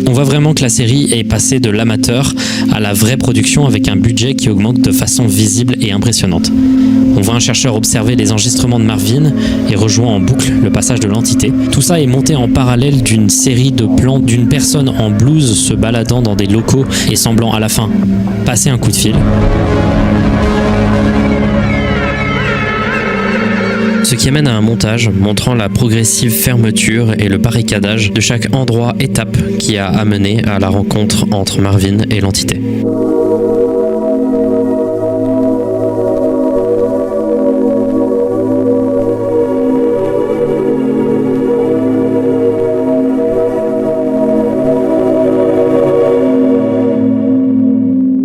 On voit vraiment que la série est passée de l'amateur à la vraie production avec un budget qui augmente de façon visible et impressionnante. On voit un chercheur observer les enregistrements de Marvin et rejoint en boucle le passage de l'entité. Tout ça est monté en parallèle d'une série de plans d'une personne en blouse se baladant dans des locaux et semblant à la fin passer un coup de fil. Ce qui amène à un montage montrant la progressive fermeture et le barricadage de chaque endroit étape qui a amené à la rencontre entre Marvin et l'entité.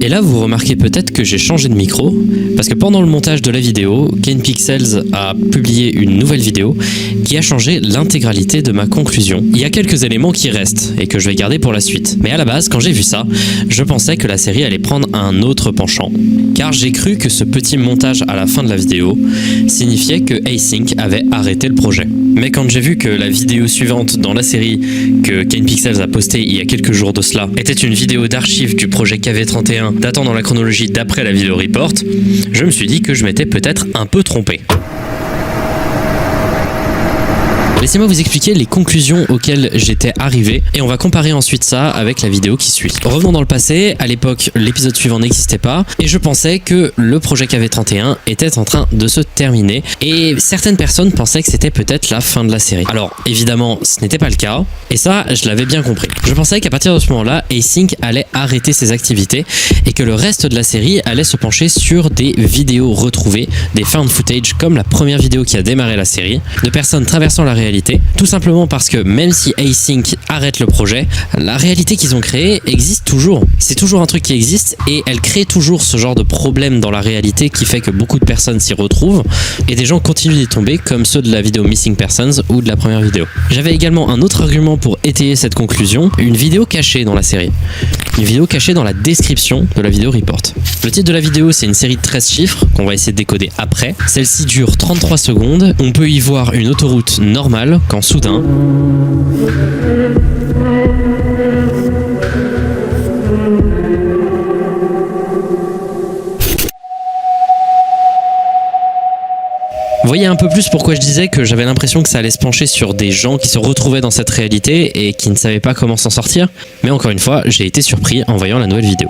Et là, vous remarquez peut-être que j'ai changé de micro, parce que pendant le montage de la vidéo, KanePixels a publié une nouvelle vidéo qui a changé l'intégralité de ma conclusion. Il y a quelques éléments qui restent et que je vais garder pour la suite. Mais à la base, quand j'ai vu ça, je pensais que la série allait prendre un autre penchant, car j'ai cru que ce petit montage à la fin de la vidéo signifiait que Async avait arrêté le projet. Mais quand j'ai vu que la vidéo suivante dans la série que KanePixels a postée il y a quelques jours de cela était une vidéo d'archives du projet KV31 datant dans la chronologie d'après la vidéo Report, je me suis dit que je m'étais peut-être un peu trompé. Laissez-moi vous expliquer les conclusions auxquelles j'étais arrivé et on va comparer ensuite ça avec la vidéo qui suit. Revenons dans le passé, à l'époque l'épisode suivant n'existait pas et je pensais que le projet KV31 était en train de se terminer et certaines personnes pensaient que c'était peut-être la fin de la série. Alors évidemment ce n'était pas le cas et ça je l'avais bien compris. Je pensais qu'à partir de ce moment-là Async allait arrêter ses activités et que le reste de la série allait se pencher sur des vidéos retrouvées, des found footage comme la première vidéo qui a démarré la série, de personnes traversant la réalité, tout simplement parce que même si Async arrête le projet, la réalité qu'ils ont créée existe toujours. C'est toujours un truc qui existe et elle crée toujours ce genre de problème dans la réalité qui fait que beaucoup de personnes s'y retrouvent et des gens continuent d'y tomber comme ceux de la vidéo Missing Persons ou de la première vidéo. J'avais également un autre argument pour étayer cette conclusion, une vidéo cachée dans la série. Une vidéo cachée dans la description de la vidéo Report. Le titre de la vidéo c'est une série de 13 chiffres qu'on va essayer de décoder après. Celle-ci dure 33 secondes, on peut y voir une autoroute normale quand soudain détailler un peu plus pourquoi je disais que j'avais l'impression que ça allait se pencher sur des gens qui se retrouvaient dans cette réalité et qui ne savaient pas comment s'en sortir. Mais encore une fois, j'ai été surpris en voyant la nouvelle vidéo.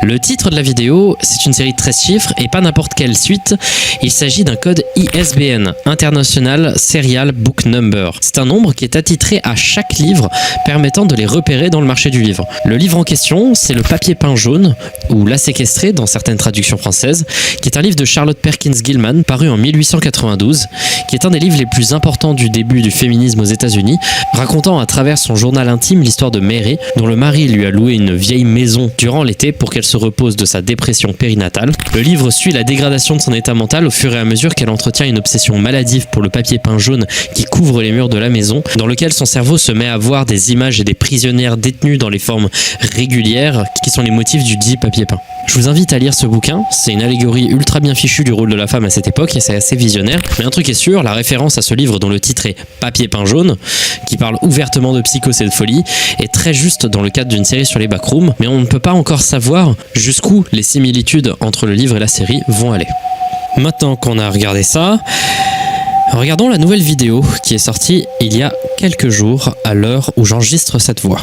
Le titre de la vidéo, c'est une série de 13 chiffres et pas n'importe quelle suite. Il s'agit d'un code ISBN, International Serial Book Number. C'est un nombre qui est attitré à chaque livre, permettant de les repérer dans le marché du livre. Le livre en question, c'est Le papier peint jaune, ou La séquestrée dans certaines traductions françaises, qui est un livre de Charlotte Perkins Gilman, paru en 1892, qui est un des livres les plus importants du début du féminisme aux États-Unis, racontant à travers son journal intime l'histoire de Mary, dont le mari lui a loué une vieille maison durant l'été pour qu'elle se repose de sa dépression périnatale. Le livre suit la dégradation de son état mental au fur et à mesure qu'elle entretient une obsession maladive pour le papier peint jaune qui couvre les murs de la maison, dans lequel son cerveau se met à voir des images et des prisonnières détenues dans les formes régulières qui sont les motifs du dit papier peint. Je vous invite à lire ce bouquin, c'est une allégorie ultra bien fichue du rôle de la femme à cette époque et c'est assez visionnaire. Mais un truc est sûr, la référence à ce livre dont le titre est Papier peint jaune, qui parle ouvertement de psychose et de folie, est très juste dans le cadre d'une série sur les backrooms, mais on ne peut pas encore savoir jusqu'où les similitudes entre le livre et la série vont aller. Maintenant qu'on a regardé ça, regardons la nouvelle vidéo qui est sortie il y a quelques jours à l'heure où j'enregistre cette voix.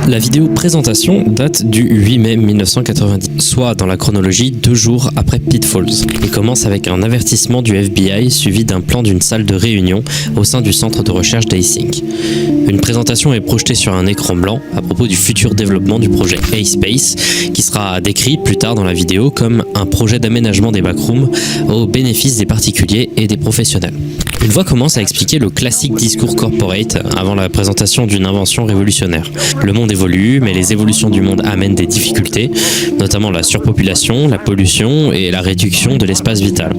La vidéo présentation date du 8 mai 1990, soit dans la chronologie 2 jours après Pitfalls, et commence avec un avertissement du FBI suivi d'un plan d'une salle de réunion au sein du centre de recherche d'Async. Une présentation est projetée sur un écran blanc à propos du futur développement du projet A-Space, qui sera décrit plus tard dans la vidéo comme un projet d'aménagement des backrooms au bénéfice des particuliers et des professionnels. Une voix commence à expliquer le classique discours corporate avant la présentation d'une invention révolutionnaire. Le monde évolue, mais les évolutions du monde amènent des difficultés, notamment la surpopulation, la pollution et la réduction de l'espace vital.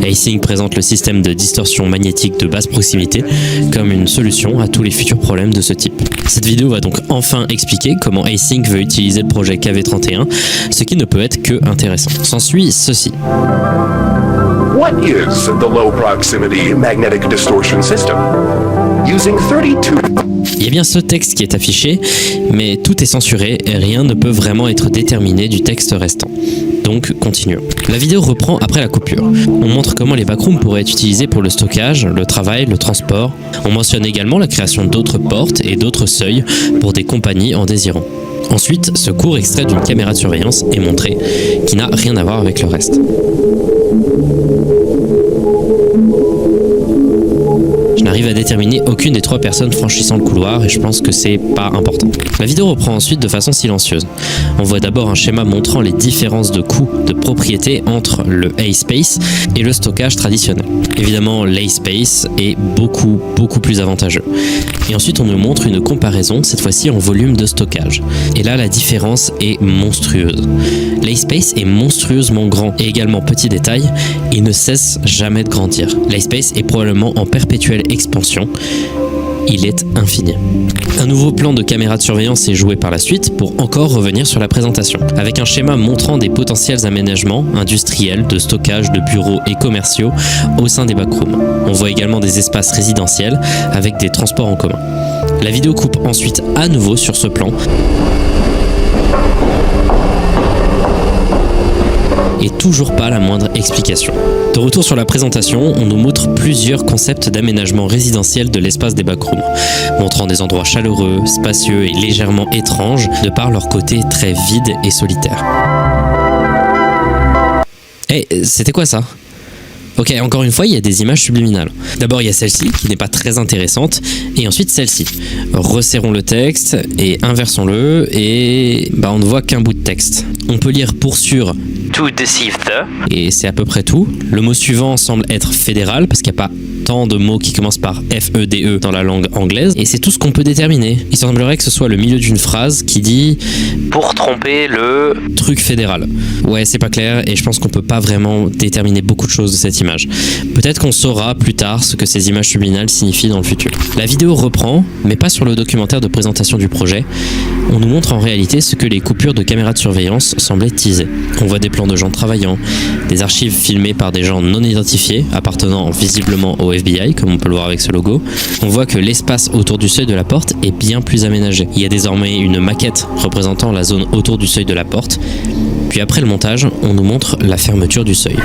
Async présente le système de distorsion magnétique de basse proximité comme une solution à tous les futurs problèmes de ce type. Cette vidéo va donc enfin expliquer comment Async veut utiliser le projet KV31, ce qui ne peut être que intéressant. S'ensuit ceci. What is the low proximity magnetic distortion system? Using 32... Il y a bien ce texte qui est affiché, mais tout est censuré et rien ne peut vraiment être déterminé du texte restant. Donc, continuons. La vidéo reprend après la coupure. On montre comment les backrooms pourraient être utilisés pour le stockage, le travail, le transport. On mentionne également la création d'autres portes et d'autres seuils pour des compagnies en désirant. Ensuite, ce court extrait d'une caméra de surveillance est montré, qui n'a rien à voir avec le reste. Je n'arrive à déterminer aucune des 3 personnes franchissant le couloir et je pense que c'est pas important. La vidéo reprend ensuite de façon silencieuse. On voit d'abord un schéma montrant les différences de coûts de propriété entre le A-Space et le stockage traditionnel. Évidemment, l'A-Space est beaucoup plus avantageux. Et ensuite, on nous montre une comparaison, cette fois-ci en volume de stockage. Et là, la différence est monstrueuse. L'A-Space est monstrueusement grand et également, petit détail, il ne cesse jamais de grandir. L'A-Space est probablement en perpétuelle expansion. Il est infini. Un nouveau plan de caméra de surveillance est joué par la suite pour encore revenir sur la présentation, avec un schéma montrant des potentiels aménagements industriels, de stockage, de bureaux et commerciaux au sein des backrooms. On voit également des espaces résidentiels avec des transports en commun. La vidéo coupe ensuite à nouveau sur ce plan et toujours pas la moindre explication. De retour sur la présentation, on nous montre plusieurs concepts d'aménagement résidentiel de l'espace des backrooms, montrant des endroits chaleureux, spacieux et légèrement étranges de par leur côté très vide et solitaire. C'était quoi ça ? Ok, encore une fois, il y a des images subliminales. D'abord, il y a celle-ci, qui n'est pas très intéressante, et ensuite celle-ci. Resserrons le texte, et inversons-le, et on ne voit qu'un bout de texte. On peut lire pour sûr To deceive the. Et c'est à peu près tout. Le mot suivant semble être fédéral, parce qu'il n'y a pas tant de mots qui commencent par F-E-D-E dans la langue anglaise, et c'est tout ce qu'on peut déterminer. Il semblerait que ce soit le milieu d'une phrase qui dit Pour tromper le... truc fédéral. Ouais, c'est pas clair, et je pense qu'on peut pas vraiment déterminer beaucoup de choses de cette image. Peut-être qu'on saura plus tard ce que ces images subliminales signifient dans le futur. La vidéo reprend, mais pas sur le documentaire de présentation du projet, on nous montre en réalité ce que les coupures de caméras de surveillance semblaient teaser. On voit des plans de gens travaillant, des archives filmées par des gens non identifiés, appartenant visiblement au FBI, comme on peut le voir avec ce logo. On voit que l'espace autour du seuil de la porte est bien plus aménagé. Il y a désormais une maquette représentant la zone autour du seuil de la porte. Puis après le montage, on nous montre la fermeture du seuil.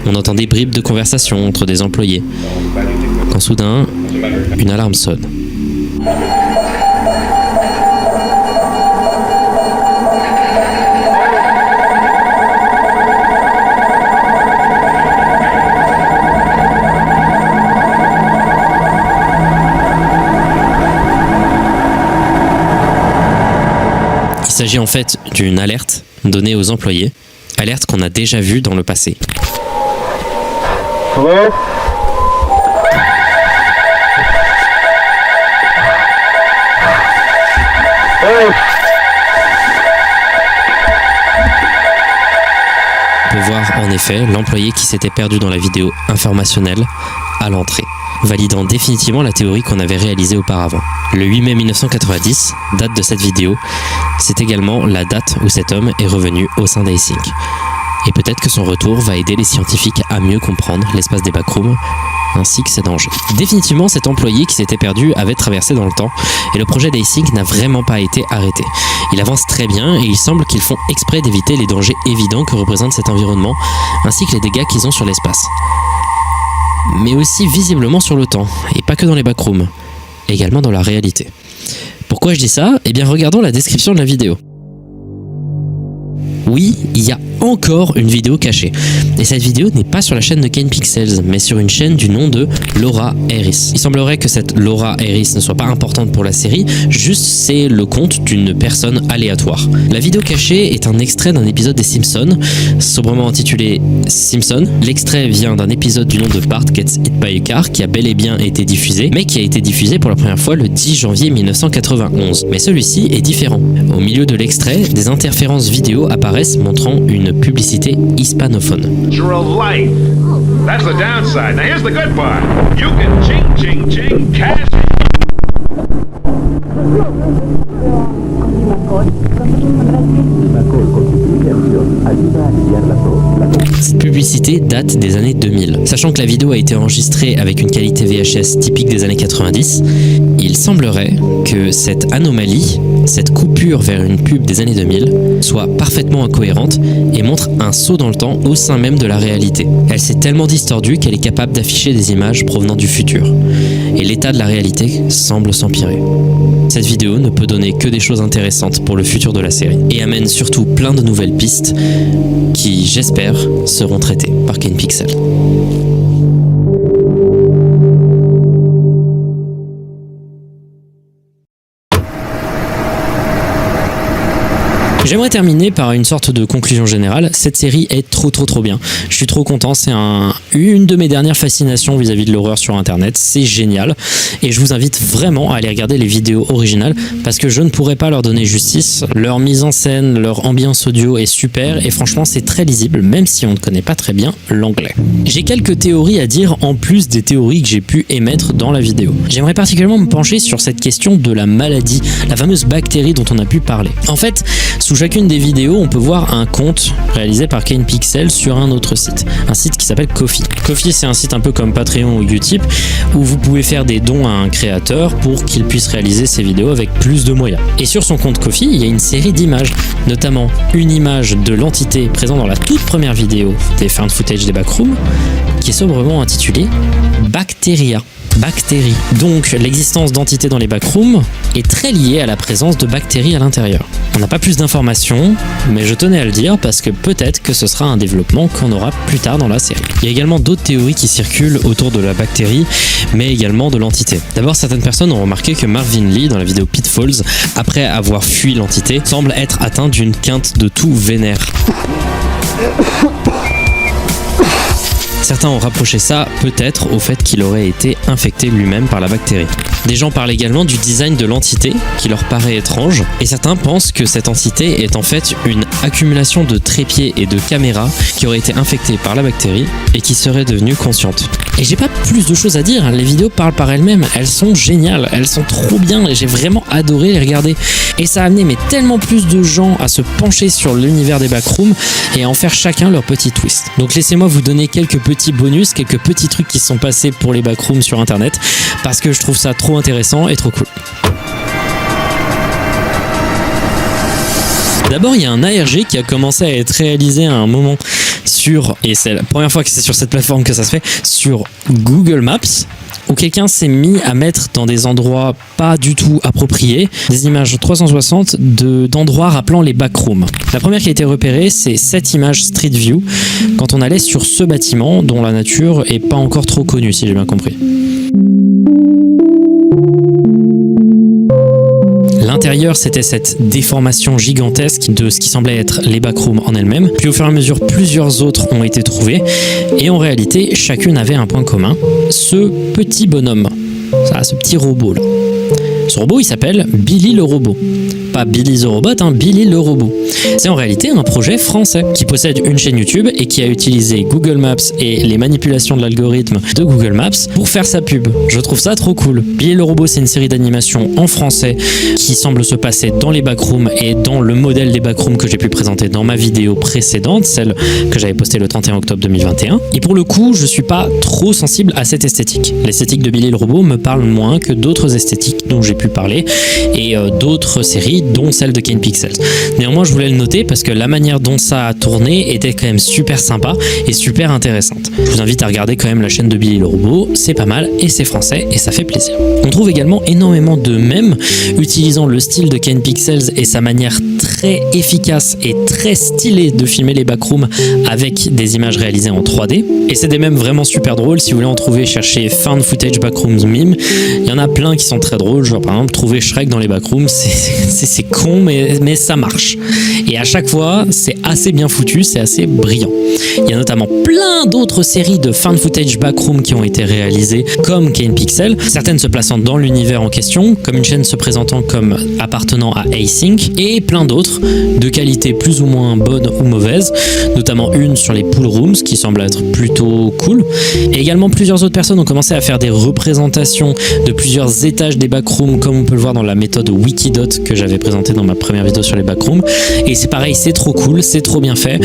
On entend des bribes de conversation entre des employés, quand soudain, une alarme sonne. Il s'agit en fait d'une alerte donnée aux employés, alerte qu'on a déjà vue dans le passé. Hello? Hey! On peut voir en effet l'employé qui s'était perdu dans la vidéo informationnelle à l'entrée, validant définitivement la théorie qu'on avait réalisée auparavant. Le 8 mai 1990, date de cette vidéo, c'est également la date où cet homme est revenu au sein d'Async. Et peut-être que son retour va aider les scientifiques à mieux comprendre l'espace des backrooms ainsi que ses dangers. Définitivement, cet employé qui s'était perdu avait traversé dans le temps et le projet d'Async n'a vraiment pas été arrêté. Il avance très bien et il semble qu'ils font exprès d'éviter les dangers évidents que représente cet environnement ainsi que les dégâts qu'ils ont sur l'espace. Mais aussi visiblement sur le temps, et pas que dans les backrooms, également dans la réalité. Pourquoi je dis ça ? Eh bien regardons la description de la vidéo. Oui, il y a encore une vidéo cachée. Et cette vidéo n'est pas sur la chaîne de Kane Pixels, mais sur une chaîne du nom de Laura Harris. Il semblerait que cette Laura Harris ne soit pas importante pour la série, juste c'est le compte d'une personne aléatoire. La vidéo cachée est un extrait d'un épisode des Simpsons, sobrement intitulé Simpson. L'extrait vient d'un épisode du nom de Bart Gets Hit by a Car qui a bel et bien été diffusé, mais qui a été diffusé pour la première fois le 10 janvier 1991. Mais celui-ci est différent. Au milieu de l'extrait, des interférences vidéo apparaissent montrant une publicité hispanophone. Life. That's the downside. Now here's the good part. You can ching cash. Cette publicité date des années 2000. Sachant que la vidéo a été enregistrée avec une qualité VHS typique des années 90, il semblerait que cette anomalie, cette coupure vers une pub des années 2000, soit parfaitement incohérente et montre un saut dans le temps au sein même de la réalité. Elle s'est tellement distordue qu'elle est capable d'afficher des images provenant du futur. Et l'état de la réalité semble s'empirer. Cette vidéo ne peut donner que des choses intéressantes pour le futur de la série et amène surtout plein de nouvelles pistes qui, j'espère, seront traitées par Kane Pixel. J'aimerais terminer par une sorte de conclusion générale. Cette série est trop bien. Je suis trop content. C'est une de mes dernières fascinations vis-à-vis de l'horreur sur Internet. C'est génial. Et je vous invite vraiment à aller regarder les vidéos originales parce que je ne pourrais pas leur donner justice. Leur mise en scène, leur ambiance audio est super et franchement, c'est très lisible, même si on ne connaît pas très bien l'anglais. J'ai quelques théories à dire en plus des théories que j'ai pu émettre dans la vidéo. J'aimerais particulièrement me pencher sur cette question de la maladie, la fameuse bactérie dont on a pu parler. En fait, sous chacune des vidéos, on peut voir un compte réalisé par Kane Pixel sur un autre site, un site qui s'appelle Ko-fi. Ko-fi, c'est un site un peu comme Patreon ou Utip, où vous pouvez faire des dons à un créateur pour qu'il puisse réaliser ses vidéos avec plus de moyens. Et sur son compte Ko-fi, il y a une série d'images, notamment une image de l'entité présente dans la toute première vidéo des found footage des backrooms, qui est sobrement intitulée Bacteria. Bactéries. Donc l'existence d'entités dans les backrooms est très liée à la présence de bactéries à l'intérieur. On n'a pas plus d'informations, mais je tenais à le dire parce que peut-être que ce sera un développement qu'on aura plus tard dans la série. Il y a également d'autres théories qui circulent autour de la bactérie, mais également de l'entité. D'abord, certaines personnes ont remarqué que Marvin Lee, dans la vidéo Pitfalls, après avoir fui l'entité, semble être atteint d'une quinte de toux vénère. Certains ont rapproché ça peut-être au fait qu'il aurait été infecté lui-même par la bactérie. Des gens parlent également du design de l'entité qui leur paraît étrange et certains pensent que cette entité est en fait une accumulation de trépieds et de caméras qui auraient été infectées par la bactérie et qui serait devenue consciente. Et j'ai pas plus de choses à dire, les vidéos parlent par elles-mêmes, elles sont géniales, elles sont trop bien et j'ai vraiment adoré les regarder. Et ça a amené mais tellement plus de gens à se pencher sur l'univers des backrooms et à en faire chacun leur petit twist. Donc laissez-moi vous donner quelques petits bonus, quelques petits trucs qui se sont passés pour les backrooms sur internet parce que je trouve ça trop intéressant et trop cool. D'abord, il y a un ARG qui a commencé à être réalisé à un moment et c'est la première fois que c'est sur cette plateforme que ça se fait, sur Google Maps, où quelqu'un s'est mis à mettre dans des endroits pas du tout appropriés des images 360 d'endroits rappelant les backrooms. La première qui a été repérée, c'est cette image Street View, quand on allait sur ce bâtiment dont la nature est pas encore trop connue, si j'ai bien compris. L'intérieur, c'était cette déformation gigantesque de ce qui semblait être les backrooms en elles-mêmes. Puis au fur et à mesure, plusieurs autres ont été trouvés. Et en réalité, chacune avait un point commun. Ce petit bonhomme, ce petit robot là. Ce robot, il s'appelle Billy le robot. Pas Billy the Robot, Billy le robot. C'est en réalité un projet français qui possède une chaîne YouTube et qui a utilisé Google Maps et les manipulations de l'algorithme de Google Maps pour faire sa pub. Je trouve ça trop cool. Billy le robot, c'est une série d'animation en français qui semble se passer dans les backrooms et dans le modèle des backrooms que j'ai pu présenter dans ma vidéo précédente, celle que j'avais postée le 31 octobre 2021. Et pour le coup, je suis pas trop sensible à cette esthétique. L'esthétique de Billy le robot me parle moins que d'autres esthétiques dont j'ai pu parler et d'autres séries dont celle de Kane Pixels. Néanmoins, je voulais le noter parce que la manière dont ça a tourné était quand même super sympa et super intéressante. Je vous invite à regarder quand même la chaîne de Billy le robot, c'est pas mal et c'est français et ça fait plaisir. On trouve également énormément de mèmes utilisant le style de Kane Pixels et sa manière très efficace et très stylée de filmer les backrooms avec des images réalisées en 3D. Et c'est des mèmes vraiment super drôles. Si vous voulez en trouver, cherchez Found Footage Backrooms Meme. Il y en a plein qui sont très drôles, genre par exemple trouver Shrek dans les backrooms, c'est con mais ça marche. Et à chaque fois, c'est assez bien foutu, c'est assez brillant. Il y a notamment plein d'autres séries de Found Footage Backrooms qui ont été réalisées comme Kane Pixel, certaines se plaçant dans l'univers en question, comme une chaîne se présentant comme appartenant à Async, et plein d'autres de qualité plus ou moins bonne ou mauvaise, notamment une sur les pool rooms qui semble être plutôt cool. Et également plusieurs autres personnes ont commencé à faire des représentations de plusieurs étages des backrooms comme on peut le voir dans la méthode Wikidot que j'avais présentée dans ma première vidéo sur les backrooms. Et c'est pareil, c'est trop cool, c'est trop bien fait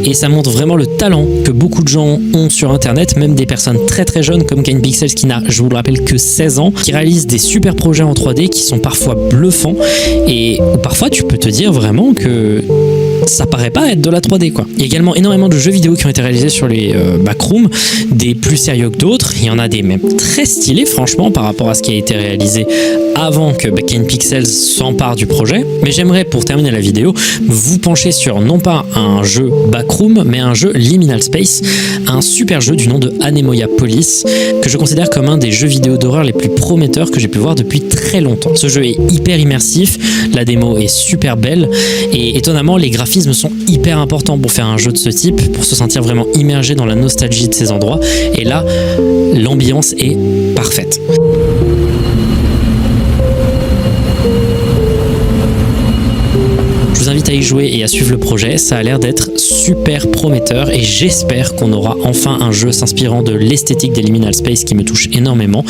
et ça montre vraiment le talent que beaucoup de gens ont sur internet, même des personnes très très jeunes comme Kane Pixels qui n'a, je vous le rappelle, que 16 ans, qui réalisent des super projets en 3D qui sont parfois bluffants et parfois tu peux te dire vraiment que ça paraît pas être de la 3D quoi. Il y a également énormément de jeux vidéo qui ont été réalisés sur les backrooms, des plus sérieux que d'autres. Il y en a des même très stylés franchement par rapport à ce qui a été réalisé avant que Kane Pixels s'empare du projet. Mais j'aimerais pour terminer la vidéo vous pencher sur non pas un jeu backroom mais un jeu Liminal Space, un super jeu du nom de Anemoia Police que je considère comme un des jeux vidéo d'horreur les plus prometteurs que j'ai pu voir depuis très longtemps. Ce jeu est hyper immersif, la démo est super belle et étonnamment les graphismes sont hyper importants pour faire un jeu de ce type, pour se sentir vraiment immergé dans la nostalgie de ces endroits et là l'ambiance est parfaite. Je vous invite à y jouer et à suivre le projet, ça a l'air d'être super prometteur et j'espère qu'on aura enfin un jeu s'inspirant de l'esthétique des Liminal Space qui me touche énormément,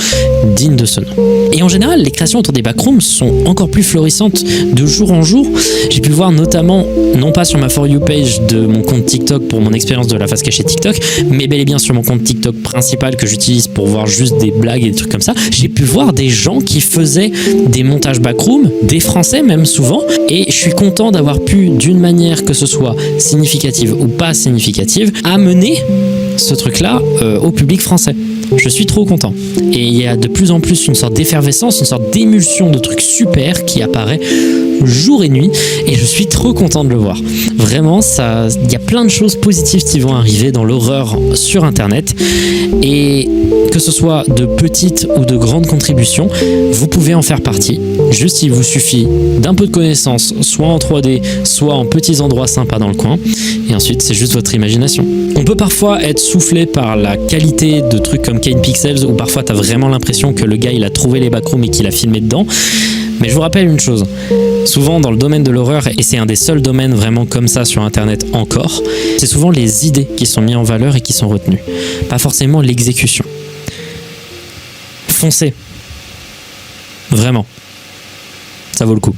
digne de ce nom. Et en général, les créations autour des backrooms sont encore plus florissantes de jour en jour. J'ai pu le voir notamment, non pas sur ma For You page de mon compte TikTok pour mon expérience de la face cachée TikTok, mais bel et bien sur mon compte TikTok principal que j'utilise pour voir juste des blagues et des trucs comme ça. J'ai pu voir des gens qui faisaient des montages backroom, des Français même souvent, et je suis content d'avoir pu, d'une manière que ce soit significative ou pas significative, amener ce truc-là au public français. Je suis trop content. Et il y a de plus en plus une sorte d'effervescence, une sorte d'émulsion de trucs super qui apparaît jour et nuit et je suis trop content de le voir. Vraiment, il y a plein de choses positives qui vont arriver dans l'horreur sur internet et que ce soit de petites ou de grandes contributions, vous pouvez en faire partie Juste, il vous suffit d'un peu de connaissances, soit en 3D, soit en petits endroits sympas dans le coin. Et ensuite, c'est juste votre imagination. On peut parfois être soufflé par la qualité de trucs comme Kane Pixels, où parfois t'as vraiment l'impression que le gars il a trouvé les backrooms et qu'il a filmé dedans. Mais je vous rappelle une chose, souvent dans le domaine de l'horreur, et c'est un des seuls domaines vraiment comme ça sur internet encore, c'est souvent les idées qui sont mises en valeur et qui sont retenues, pas forcément l'exécution. Foncez. Vraiment. Ça vaut le coup.